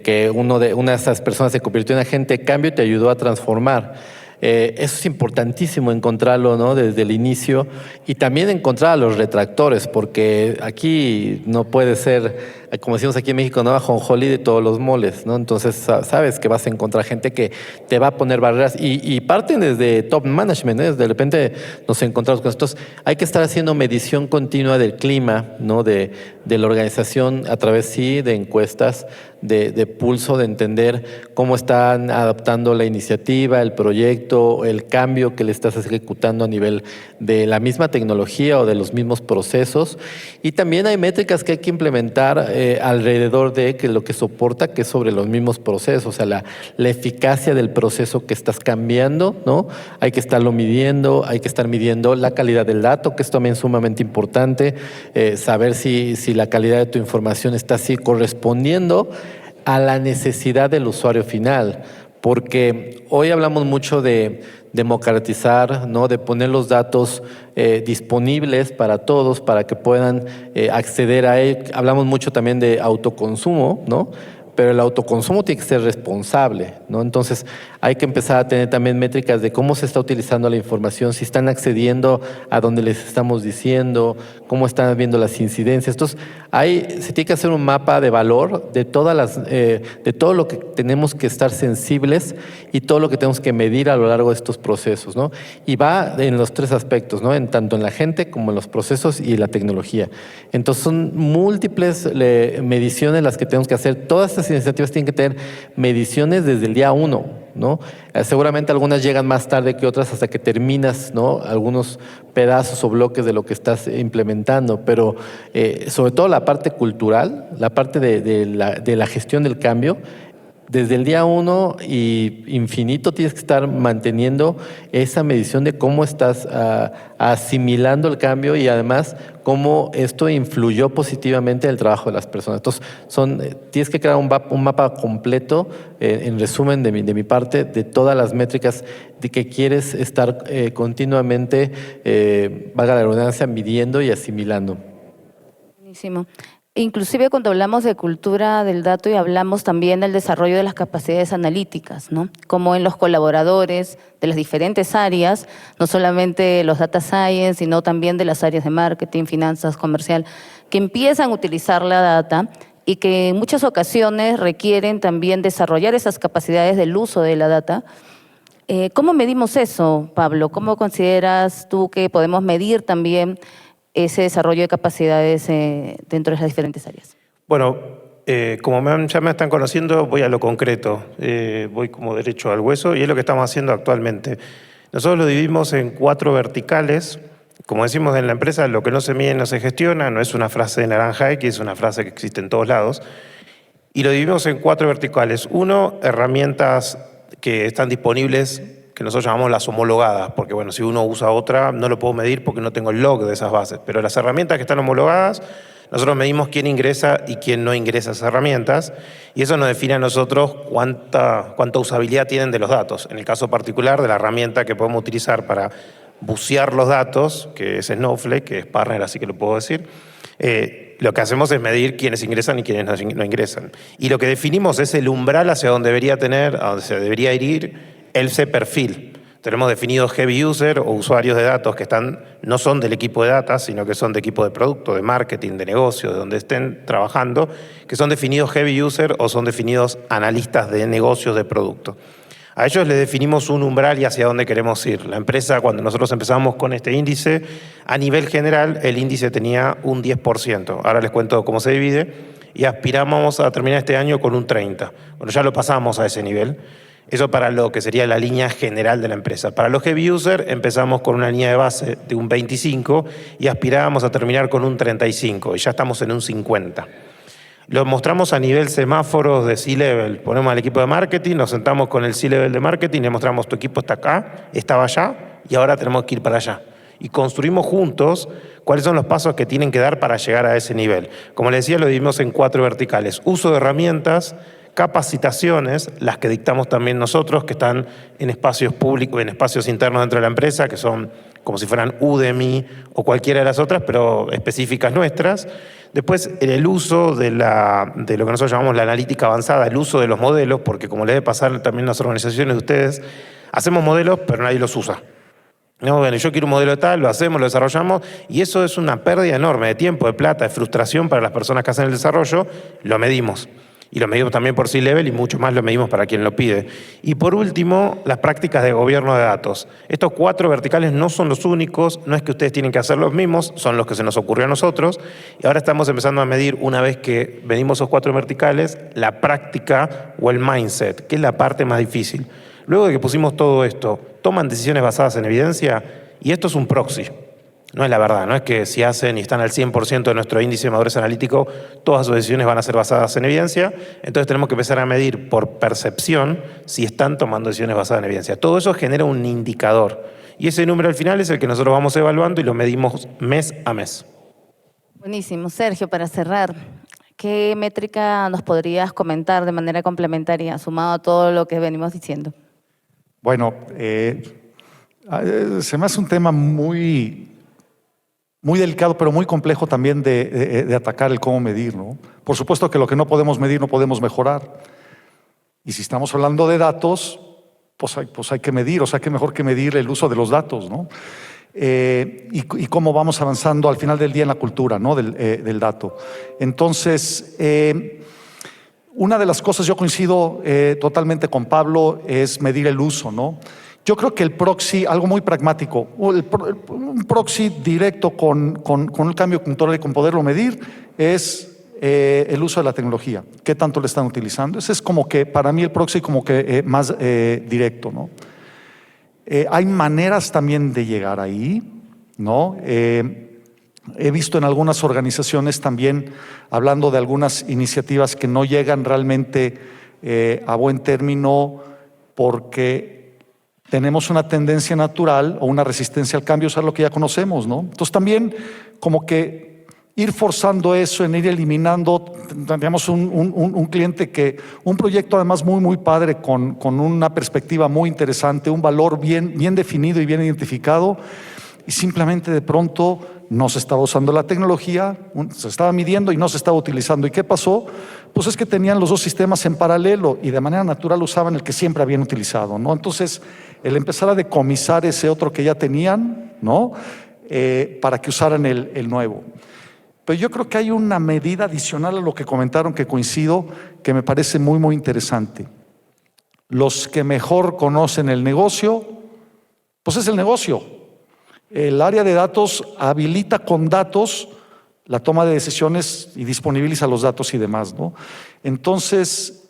que una de esas personas se convirtió en agente de cambio y te ayudó a transformar. Eso es importantísimo encontrarlo, ¿no? Desde el inicio, y también encontrar a los retractores, porque aquí no puede ser, como decimos aquí en México, no, ajonjolí de todos los moles, ¿no? Entonces sabes que vas a encontrar gente que te va a poner barreras y parten desde top management, ¿eh? De repente nos encontramos con esto. Hay que estar haciendo medición continua del clima, ¿no? de la organización a través, sí, de encuestas, de pulso, de entender cómo están adaptando la iniciativa, el proyecto, el cambio que le estás ejecutando a nivel de la misma tecnología o de los mismos procesos. Y también hay métricas que hay que implementar alrededor de lo que soporta, que es sobre los mismos procesos, o sea, la eficacia del proceso que estás cambiando, ¿no? Hay que estarlo midiendo, hay que estar midiendo la calidad del dato, que es también sumamente importante, saber si la calidad de tu información está así correspondiendo a la necesidad del usuario final, porque hoy hablamos mucho de democratizar, ¿no? De poner los datos disponibles para todos, para que puedan acceder a él. Hablamos mucho también de autoconsumo, ¿no? Pero el autoconsumo tiene que ser responsable, ¿no? Entonces hay que empezar a tener también métricas de cómo se está utilizando la información, si están accediendo a donde les estamos diciendo, cómo están viendo las incidencias. Entonces se tiene que hacer un mapa de valor de todo lo que tenemos que estar sensibles y todo lo que tenemos que medir a lo largo de estos procesos, ¿no? Y va en los tres aspectos, ¿no? Tanto en la gente como en los procesos y la tecnología. Entonces son múltiples mediciones las que tenemos que hacer. Todas estas iniciativas tienen que tener mediciones desde el día 1. ¿no? Seguramente algunas llegan más tarde que otras hasta que terminas, ¿no? Algunos pedazos o bloques de lo que estás implementando, pero sobre todo la parte cultural, la parte de la gestión del cambio, desde el día uno y infinito tienes que estar manteniendo esa medición de cómo estás asimilando el cambio y además cómo esto influyó positivamente en el trabajo de las personas. Entonces, tienes que crear un mapa completo, en resumen de mi parte, de todas las métricas de que quieres estar continuamente, valga la redundancia, midiendo y asimilando. Buenísimo. Inclusive cuando hablamos de cultura del dato y hablamos también del desarrollo de las capacidades analíticas, ¿no? Como en los colaboradores de las diferentes áreas, no solamente los data science, sino también de las áreas de marketing, finanzas, comercial, que empiezan a utilizar la data y que en muchas ocasiones requieren también desarrollar esas capacidades del uso de la data. ¿Cómo medimos eso, Pablo? ¿Cómo consideras tú que podemos medir también ese desarrollo de capacidades dentro de las diferentes áreas? Bueno, como ya me están conociendo, voy a lo concreto, voy como derecho al hueso y es lo que estamos haciendo actualmente. Nosotros lo dividimos en 4 verticales. Como decimos en la empresa, lo que no se mide no se gestiona, no es una frase de Naranja X, es una frase que existe en todos lados. Y lo dividimos en 4 verticales. 1, herramientas que están disponibles, que nosotros llamamos las homologadas, porque bueno, si uno usa otra, no lo puedo medir porque no tengo el log de esas bases. Pero las herramientas que están homologadas, nosotros medimos quién ingresa y quién no ingresa esas herramientas, y eso nos define a nosotros cuánta usabilidad tienen de los datos. En el caso particular de la herramienta que podemos utilizar para bucear los datos, que es Snowflake, que es partner, así que lo puedo decir, lo que hacemos es medir quiénes ingresan y quiénes no ingresan. Y lo que definimos es el umbral hacia donde debería tener, a donde se debería ir ese perfil. Tenemos definidos heavy user o usuarios de datos que no son del equipo de data, sino que son de equipo de producto, de marketing, de negocio, de donde estén trabajando, que son definidos heavy user o son definidos analistas de negocios de producto. A ellos les definimos un umbral y hacia dónde queremos ir. La empresa, cuando nosotros empezamos con este índice, a nivel general el índice tenía un 10%. Ahora les cuento cómo se divide y aspiramos a terminar este año con un 30%. Bueno, ya lo pasamos a ese nivel. Eso para lo que sería la línea general de la empresa. Para los heavy user empezamos con una línea de base de un 25 y aspirábamos a terminar con un 35 y ya estamos en un 50. Lo mostramos a nivel semáforos de C-Level. Ponemos al equipo de marketing, nos sentamos con el C-Level de marketing y le mostramos tu equipo está acá, estaba allá y ahora tenemos que ir para allá. Y construimos juntos cuáles son los pasos que tienen que dar para llegar a ese nivel. Como les decía, lo dividimos en 4 verticales. Uso de herramientas, capacitaciones, las que dictamos también nosotros, que están en espacios públicos, en espacios internos dentro de la empresa, que son como si fueran Udemy o cualquiera de las otras, pero específicas nuestras. Después, el uso de lo que nosotros llamamos la analítica avanzada, el uso de los modelos, porque como le debe pasar también a las organizaciones de ustedes, hacemos modelos, pero nadie los usa. No, bueno, yo quiero un modelo de tal, lo hacemos, lo desarrollamos, y eso es una pérdida enorme de tiempo, de plata, de frustración para las personas que hacen el desarrollo, lo medimos. Y lo medimos también por C-Level y mucho más lo medimos para quien lo pide. Y por último, las prácticas de gobierno de datos. Estos 4 verticales no son los únicos, no es que ustedes tienen que hacer los mismos, son los que se nos ocurrió a nosotros. Y ahora estamos empezando a medir, una vez que medimos esos 4 verticales, la práctica o el mindset, que es la parte más difícil. Luego de que pusimos todo esto, toman decisiones basadas en evidencia y esto es un proxy. No es la verdad, no es que si hacen y están al 100% de nuestro índice de madurez analítico, todas sus decisiones van a ser basadas en evidencia. Entonces tenemos que empezar a medir por percepción si están tomando decisiones basadas en evidencia. Todo eso genera un indicador. Y ese número al final es el que nosotros vamos evaluando y lo medimos mes a mes. Buenísimo. Sergio, para cerrar, ¿qué métrica nos podrías comentar de manera complementaria, sumado a todo lo que venimos diciendo? Bueno, se me hace un tema muy delicado, pero muy complejo también de atacar el cómo medir, ¿no? Por supuesto que lo que no podemos medir no podemos mejorar. Y si estamos hablando de datos, pues hay que medir, o sea, que mejor que medir el uso de los datos, ¿no? Y cómo vamos avanzando al final del día en la cultura, ¿no? del dato. Entonces, una de las cosas, yo coincido totalmente con Pablo, es medir el uso, ¿no? Yo creo que el proxy, algo muy pragmático, un proxy directo con el cambio cultural y con poderlo medir es el uso de la tecnología. ¿Qué tanto le están utilizando? Ese es como que para mí el proxy como que más directo, ¿no? Hay maneras también de llegar ahí, ¿no? He visto en algunas organizaciones también hablando de algunas iniciativas que no llegan realmente a buen término porque tenemos una tendencia natural o una resistencia al cambio, usar lo que ya conocemos, ¿no? Entonces también como que ir forzando eso, en ir eliminando, tenemos un cliente que, un proyecto además muy padre con una perspectiva muy interesante, un valor bien definido y bien identificado, y simplemente de pronto no se estaba usando la tecnología, se estaba midiendo y no se estaba utilizando. ¿Y qué pasó? Pues es que tenían los dos sistemas en paralelo y de manera natural usaban el que siempre habían utilizado, ¿no? Entonces, el empezar a decomisar ese otro que ya tenían, ¿no? Para que usaran el nuevo. Pero yo creo que hay una medida adicional a lo que comentaron, que coincido, que me parece muy interesante. Los que mejor conocen el negocio, pues es el negocio. El área de datos habilita con datos la toma de decisiones y disponibiliza los datos y demás, ¿no? Entonces,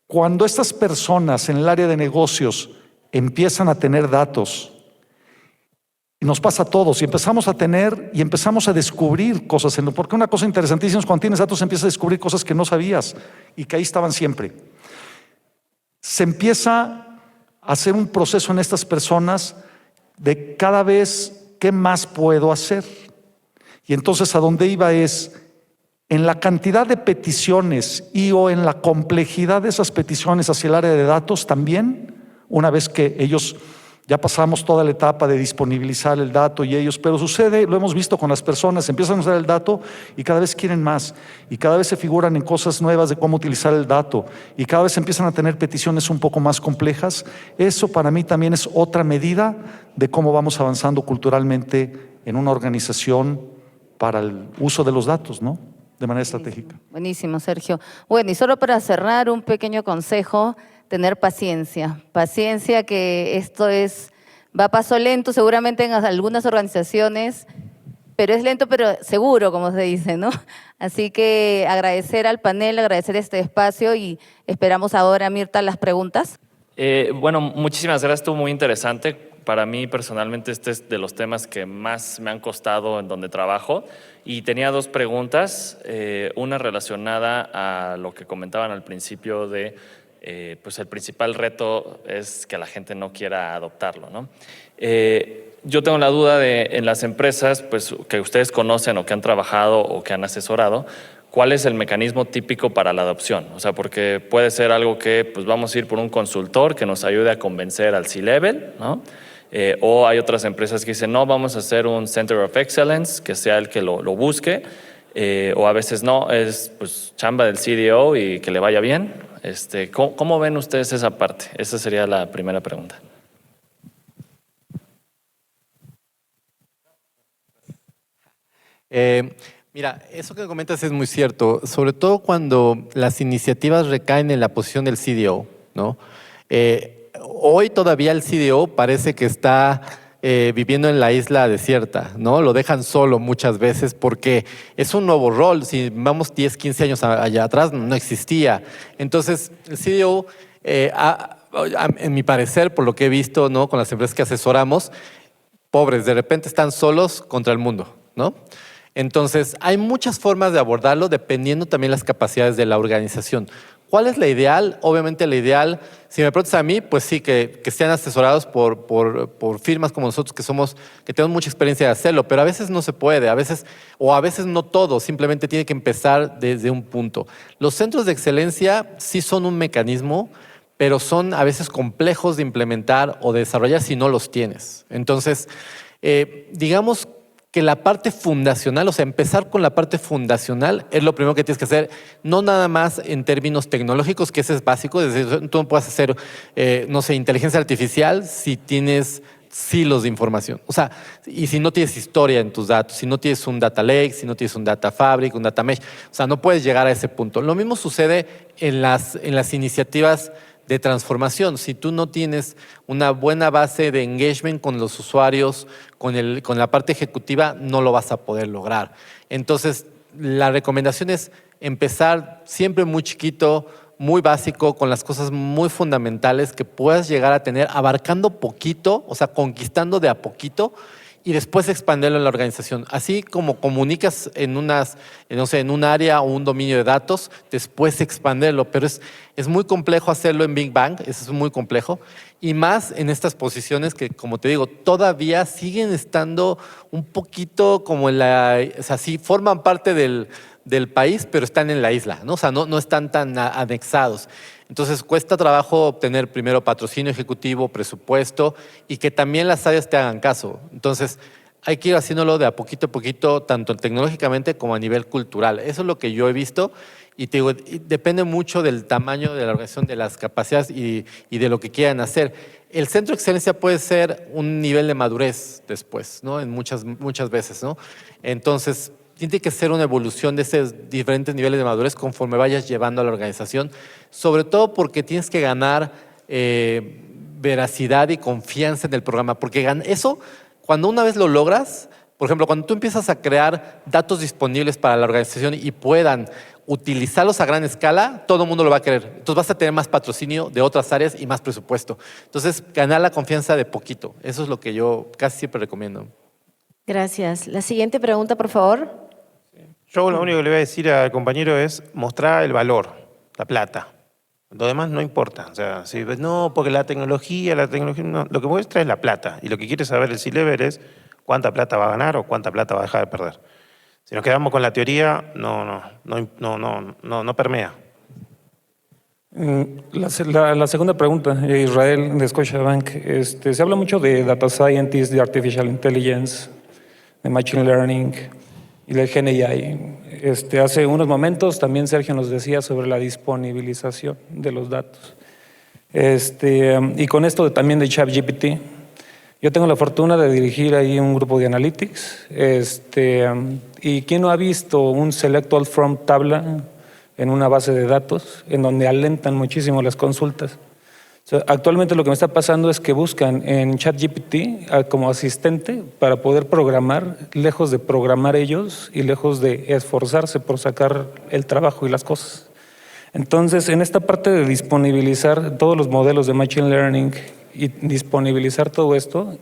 cuando estas personas en el área de negocios empiezan a tener datos, y nos pasa a todos, y empezamos a tener y empezamos a descubrir cosas, porque una cosa interesantísima es cuando tienes datos empiezas a descubrir cosas que no sabías y que ahí estaban siempre. Se empieza a hacer un proceso en estas personas de cada vez qué más puedo hacer. Y entonces a dónde iba es en la cantidad de peticiones y o en la complejidad de esas peticiones hacia el área de datos también, una vez que ellos ya pasamos toda la etapa de disponibilizar el dato y ellos, pero sucede, lo hemos visto con las personas, empiezan a usar el dato y cada vez quieren más y cada vez se figuran en cosas nuevas de cómo utilizar el dato y cada vez empiezan a tener peticiones un poco más complejas. Eso para mí también es otra medida de cómo vamos avanzando culturalmente en una organización para el uso de los datos, ¿no? De manera estratégica. Buenísimo, Sergio. Bueno, y solo para cerrar, un pequeño consejo: tener paciencia. Paciencia, que esto va a paso lento seguramente en algunas organizaciones, pero es lento pero seguro, como se dice, ¿no? Así que agradecer al panel, agradecer este espacio y esperamos ahora, Mirta, las preguntas. Bueno, muchísimas gracias, estuvo muy interesante. Para mí personalmente este es de los temas que más me han costado en donde trabajo y tenía dos preguntas, una relacionada a lo que comentaban al principio de pues el principal reto es que la gente no quiera adoptarlo, ¿no? Yo tengo la duda de en las empresas pues, que ustedes conocen o que han trabajado o que han asesorado, ¿cuál es el mecanismo típico para la adopción? O sea, porque puede ser algo que pues, vamos a ir por un consultor que nos ayude a convencer al C-Level, ¿no? O hay otras empresas que dicen, no, vamos a hacer un Center of Excellence, que sea el que lo busque, o a veces no, es pues chamba del CDO y que le vaya bien. ¿Cómo ven ustedes esa parte? Esa sería la primera pregunta. Mira, eso que comentas es muy cierto, sobre todo cuando las iniciativas recaen en la posición del CDO, ¿no? Hoy todavía el CDO parece que está viviendo en la isla desierta, ¿no? Lo dejan solo muchas veces porque es un nuevo rol. Si vamos 10, 15 años allá atrás, no existía. Entonces, el CDO, en mi parecer, por lo que he visto, ¿no? Con las empresas que asesoramos, pobres, de repente están solos contra el mundo, ¿no? Entonces, hay muchas formas de abordarlo dependiendo también las capacidades de la organización. ¿Cuál es la ideal? Obviamente la ideal, si me preguntas a mí, pues sí, que estén asesorados por firmas como nosotros que tenemos mucha experiencia de hacerlo, pero a veces no se puede, a veces no todo, simplemente tiene que empezar desde un punto. Los centros de excelencia sí son un mecanismo, pero son a veces complejos de implementar o de desarrollar si no los tienes. Entonces, digamos que la parte fundacional, o sea, empezar con la parte fundacional es lo primero que tienes que hacer, no nada más en términos tecnológicos, que ese es básico, es decir, tú no puedes hacer, no sé, inteligencia artificial si tienes silos de información. O sea, y si no tienes historia en tus datos, si no tienes un data lake, si no tienes un data fabric, un data mesh, o sea, no puedes llegar a ese punto. Lo mismo sucede en las iniciativas de transformación. Si tú no tienes una buena base de engagement con los usuarios, con la parte ejecutiva, no lo vas a poder lograr. Entonces, la recomendación es empezar siempre muy chiquito, muy básico, con las cosas muy fundamentales que puedas llegar a tener, abarcando poquito, o sea, conquistando de a poquito, y después expandirlo en la organización. Así como comunicas en un área o un dominio de datos, después expandirlo. Pero es muy complejo hacerlo en Big Bang, eso es muy complejo. Y más en estas posiciones que, como te digo, todavía siguen estando un poquito como o sea, sí, forman parte del país, pero están en la isla, ¿no? O sea, no están tan anexados. Entonces, cuesta trabajo obtener primero patrocinio ejecutivo, presupuesto y que también las áreas te hagan caso. Entonces, hay que ir haciéndolo de a poquito, tanto tecnológicamente como a nivel cultural. Eso es lo que yo he visto y te digo, depende mucho del tamaño de la organización, de las capacidades y de lo que quieran hacer. El centro de excelencia puede ser un nivel de madurez después, ¿no? En muchas veces, ¿no? Entonces, tiene que ser una evolución de esos diferentes niveles de madurez conforme vayas llevando a la organización, sobre todo porque tienes que ganar veracidad y confianza en el programa, porque eso, cuando una vez lo logras, por ejemplo, cuando tú empiezas a crear datos disponibles para la organización y puedan utilizarlos a gran escala, todo el mundo lo va a querer. Entonces vas a tener más patrocinio de otras áreas y más presupuesto. Entonces, ganar la confianza de poquito. Eso es lo que yo casi siempre recomiendo. Gracias. La siguiente pregunta, por favor. Yo lo único que le voy a decir al compañero es mostrar el valor, la plata. Lo demás no importa. O sea, si ves, no, porque la tecnología, no. Lo que muestra es la plata. Y lo que quiere saber el C-Level es cuánta plata va a ganar o cuánta plata va a dejar de perder. Si nos quedamos con la teoría, no permea. La segunda pregunta, Israel de Scotiabank. Se habla mucho de data scientist, de artificial intelligence, de machine learning y del Gen AI. Hace unos momentos también Sergio nos decía sobre la disponibilización de los datos. Y con esto también de ChatGPT, yo tengo la fortuna de dirigir ahí un grupo de analytics. ¿Y quién no ha visto un select all from tabla en una base de datos en donde alentan muchísimo las consultas? Actualmente lo que me está pasando es que buscan en ChatGPT como asistente para poder programar, lejos de programar ellos y lejos de esforzarse por sacar el trabajo y las cosas. Entonces, en esta parte de disponibilizar todos los modelos de Machine Learning y disponibilizar todo esto,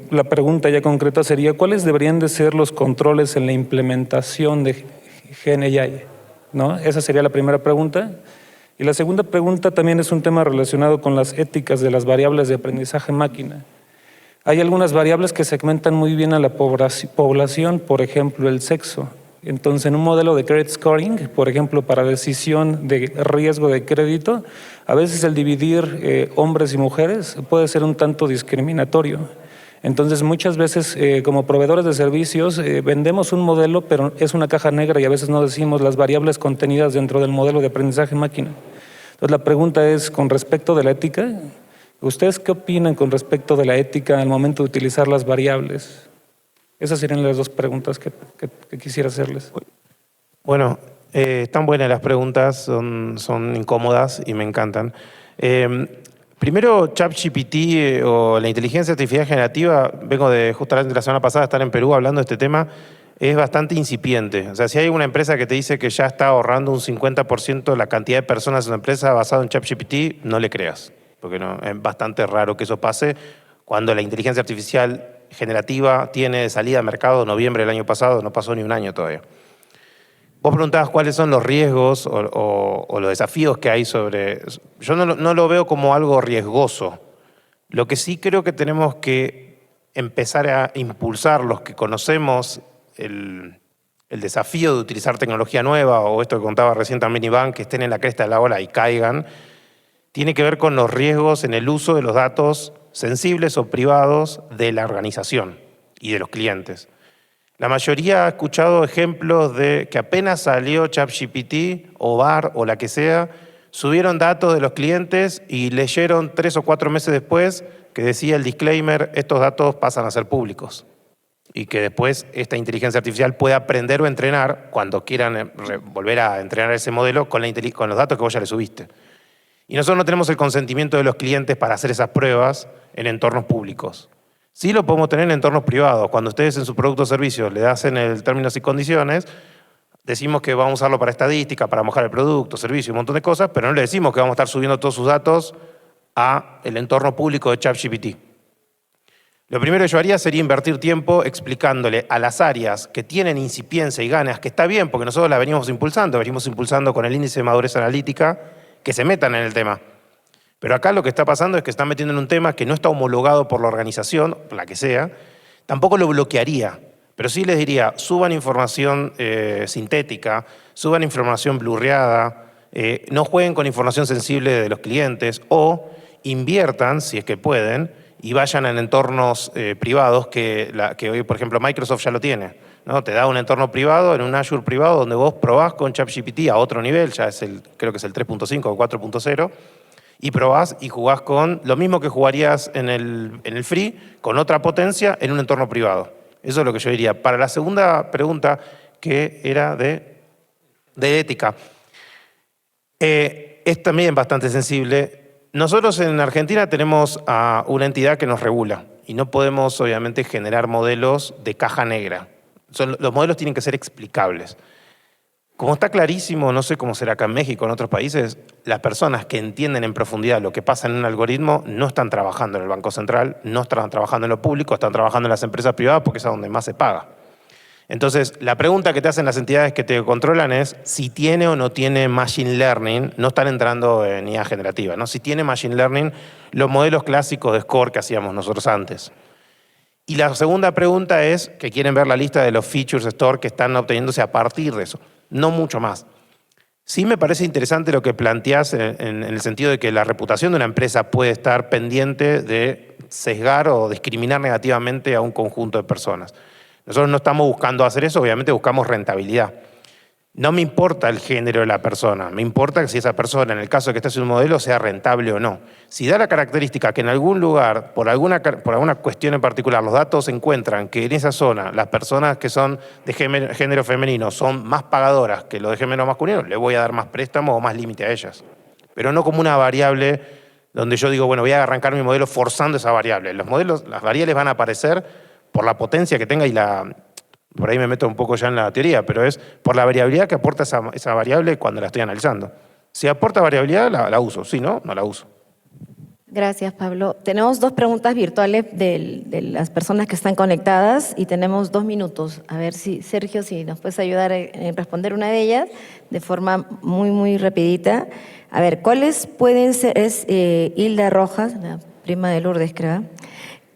la pregunta ya concreta sería, ¿cuáles deberían de ser los controles en la implementación de Gen AI? ¿No? Esa sería la primera pregunta. Y la segunda pregunta también es un tema relacionado con las éticas de las variables de aprendizaje máquina. Hay algunas variables que segmentan muy bien a la población, por ejemplo, el sexo. Entonces, en un modelo de credit scoring, por ejemplo, para decisión de riesgo de crédito, a veces el dividir hombres y mujeres puede ser un tanto discriminatorio. Entonces, muchas veces, como proveedores de servicios, vendemos un modelo, pero es una caja negra y a veces no decimos las variables contenidas dentro del modelo de aprendizaje máquina. Entonces, la pregunta es, con respecto de la ética, ¿ustedes qué opinan con respecto de la ética al momento de utilizar las variables? Esas serían las dos preguntas que quisiera hacerles. Bueno, están buenas las preguntas, son incómodas y me encantan. Primero, ChatGPT o la inteligencia artificial generativa, vengo de justamente la semana pasada estar en Perú hablando de este tema, es bastante incipiente. O sea, si hay una empresa que te dice que ya está ahorrando un 50% la cantidad de personas en una empresa basado en ChatGPT, no le creas, porque no, es bastante raro que eso pase cuando la inteligencia artificial generativa tiene de salida a mercado en noviembre del año pasado, no pasó ni un año todavía. Vos preguntabas cuáles son los riesgos o los desafíos que hay sobre... Yo no lo veo como algo riesgoso. Lo que sí creo que tenemos que empezar a impulsar los que conocemos el desafío de utilizar tecnología nueva, o esto que contaba recién también Iván, que estén en la cresta de la ola y caigan, tiene que ver con los riesgos en el uso de los datos sensibles o privados de la organización y de los clientes. La mayoría ha escuchado ejemplos de que apenas salió ChatGPT o VAR o la que sea, subieron datos de los clientes y leyeron 3 o 4 meses después que decía el disclaimer, estos datos pasan a ser públicos. Y que después esta inteligencia artificial puede aprender o entrenar cuando quieran volver a entrenar ese modelo con los datos que vos ya le subiste. Y nosotros no tenemos el consentimiento de los clientes para hacer esas pruebas en entornos públicos. Sí lo podemos tener en entornos privados. Cuando ustedes en su producto o servicio le hacen el términos y condiciones, decimos que vamos a usarlo para estadística, para mojar el producto, servicio, un montón de cosas, pero no le decimos que vamos a estar subiendo todos sus datos a el entorno público de ChatGPT. Lo primero que yo haría sería invertir tiempo explicándole a las áreas que tienen incipiencia y ganas, que está bien porque nosotros la venimos impulsando con el índice de madurez analítica, que se metan en el tema. Pero acá lo que está pasando es que están metiendo en un tema que no está homologado por la organización, la que sea, tampoco lo bloquearía, pero sí les diría, suban información sintética, suban información blurreada, no jueguen con información sensible de los clientes o inviertan, si es que pueden, y vayan en entornos privados que hoy, por ejemplo, Microsoft ya lo tiene, ¿no? Te da un entorno privado, en un Azure privado, donde vos probás con ChatGPT a otro nivel, ya es creo que es el 3.5 o 4.0, y probás y jugás con lo mismo que jugarías en el free, con otra potencia en un entorno privado. Eso es lo que yo diría. Para la segunda pregunta, que era de ética, es también bastante sensible. Nosotros en Argentina tenemos a una entidad que nos regula y no podemos, obviamente, generar modelos de caja negra. Los modelos tienen que ser explicables. Como está clarísimo, no sé cómo será acá en México, en otros países, las personas que entienden en profundidad lo que pasa en un algoritmo no están trabajando en el Banco Central, no están trabajando en lo público, están trabajando en las empresas privadas porque es a donde más se paga. Entonces, la pregunta que te hacen las entidades que te controlan es si tiene o no tiene Machine Learning, no están entrando en IA generativa, ¿no? Si tiene Machine Learning, los modelos clásicos de score que hacíamos nosotros antes. Y la segunda pregunta es que quieren ver la lista de los features store que están obteniéndose a partir de eso. No mucho más. Sí me parece interesante lo que planteás en el sentido de que la reputación de una empresa puede estar pendiente de sesgar o discriminar negativamente a un conjunto de personas. Nosotros no estamos buscando hacer eso, obviamente buscamos rentabilidad. No me importa el género de la persona, me importa que si esa persona, en el caso de que esté haciendo un modelo, sea rentable o no. Si da la característica que en algún lugar, por alguna cuestión en particular, los datos encuentran que en esa zona las personas que son de género femenino son más pagadoras que los de género masculino, le voy a dar más préstamo o más límite a ellas. Pero no como una variable donde yo digo, bueno, voy a arrancar mi modelo forzando esa variable. Los modelos, las variables van a aparecer por la potencia que tenga y por ahí me meto un poco ya en la teoría, pero es por la variabilidad que aporta esa variable cuando la estoy analizando. Si aporta variabilidad, la uso. Si no, no la uso. Gracias, Pablo. Tenemos 2 preguntas virtuales de las personas que están conectadas y tenemos 2 minutos. A ver si, Sergio, si nos puedes ayudar en responder una de ellas de forma muy, muy rapidita. A ver, ¿cuáles pueden ser, Hilda Rojas, la prima de Lourdes, creo,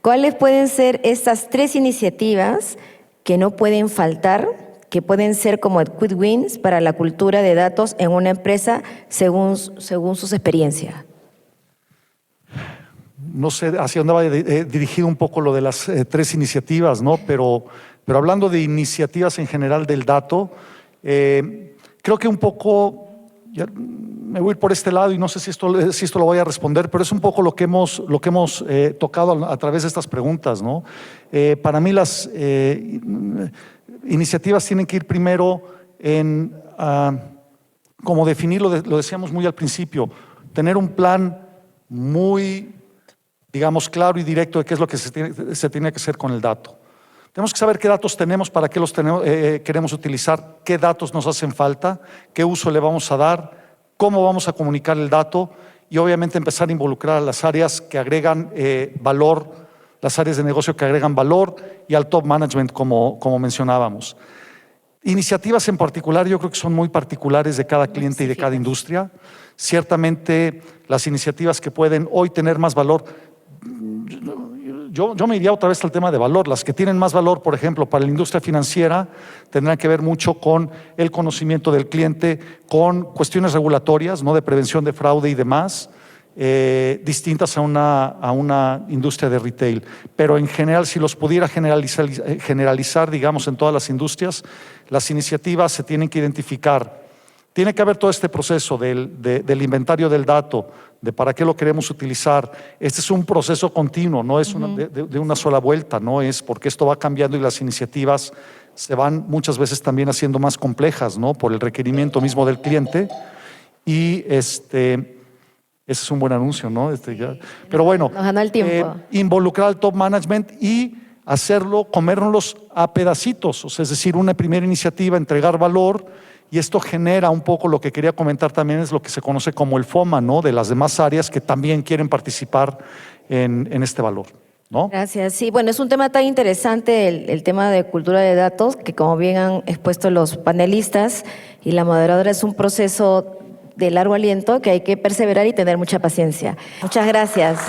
¿cuáles pueden ser estas 3 iniciativas que no pueden faltar, que pueden ser como quick wins para la cultura de datos en una empresa según sus experiencias? No sé hacia dónde va dirigido un poco lo de las 3 iniciativas, ¿no? Pero hablando de iniciativas en general del dato, creo que un poco, ya me voy a ir por este lado y no sé si esto lo voy a responder, pero es un poco lo que hemos tocado a través de estas preguntas, ¿no? Para mí las iniciativas tienen que ir primero en, como definirlo, lo decíamos muy al principio, tener un plan muy, digamos, claro y directo de qué es lo que se tiene que hacer con el dato. Tenemos que saber qué datos tenemos, para qué los queremos utilizar, qué datos nos hacen falta, qué uso le vamos a dar, cómo vamos a comunicar el dato y obviamente empezar a involucrar a las áreas que agregan valor, las áreas de negocio que agregan valor y al top management como mencionábamos. Iniciativas en particular yo creo que son muy particulares de cada cliente y de cada industria. Ciertamente las iniciativas que pueden hoy tener más valor, yo me iría otra vez al tema de valor. Las que tienen más valor, por ejemplo, para la industria financiera, tendrán que ver mucho con el conocimiento del cliente, con cuestiones regulatorias, ¿no? De prevención de fraude y demás, distintas a una industria de retail. Pero en general, si los pudiera generalizar, digamos, en todas las industrias, las iniciativas se tienen que identificar. Tiene que haber todo este proceso del inventario del dato, de para qué lo queremos utilizar. Este es un proceso continuo, no es de una sola vuelta, no es porque esto va cambiando y las iniciativas se van muchas veces también haciendo más complejas, ¿no? Por el requerimiento mismo del cliente. Y Ese es un buen anuncio, ¿no? Pero bueno, Nos ganó el tiempo. Involucrar al top management y hacerlo, comérnoslos a pedacitos, o sea, es decir, una primera iniciativa, entregar valor, y esto genera un poco lo que quería comentar también, es lo que se conoce como el FOMA, ¿no? De las demás áreas que también quieren participar en este valor, ¿no? Gracias. Sí, bueno, es un tema tan interesante el tema de cultura de datos, que como bien han expuesto los panelistas y la moderadora, es un proceso de largo aliento que hay que perseverar y tener mucha paciencia. Muchas gracias.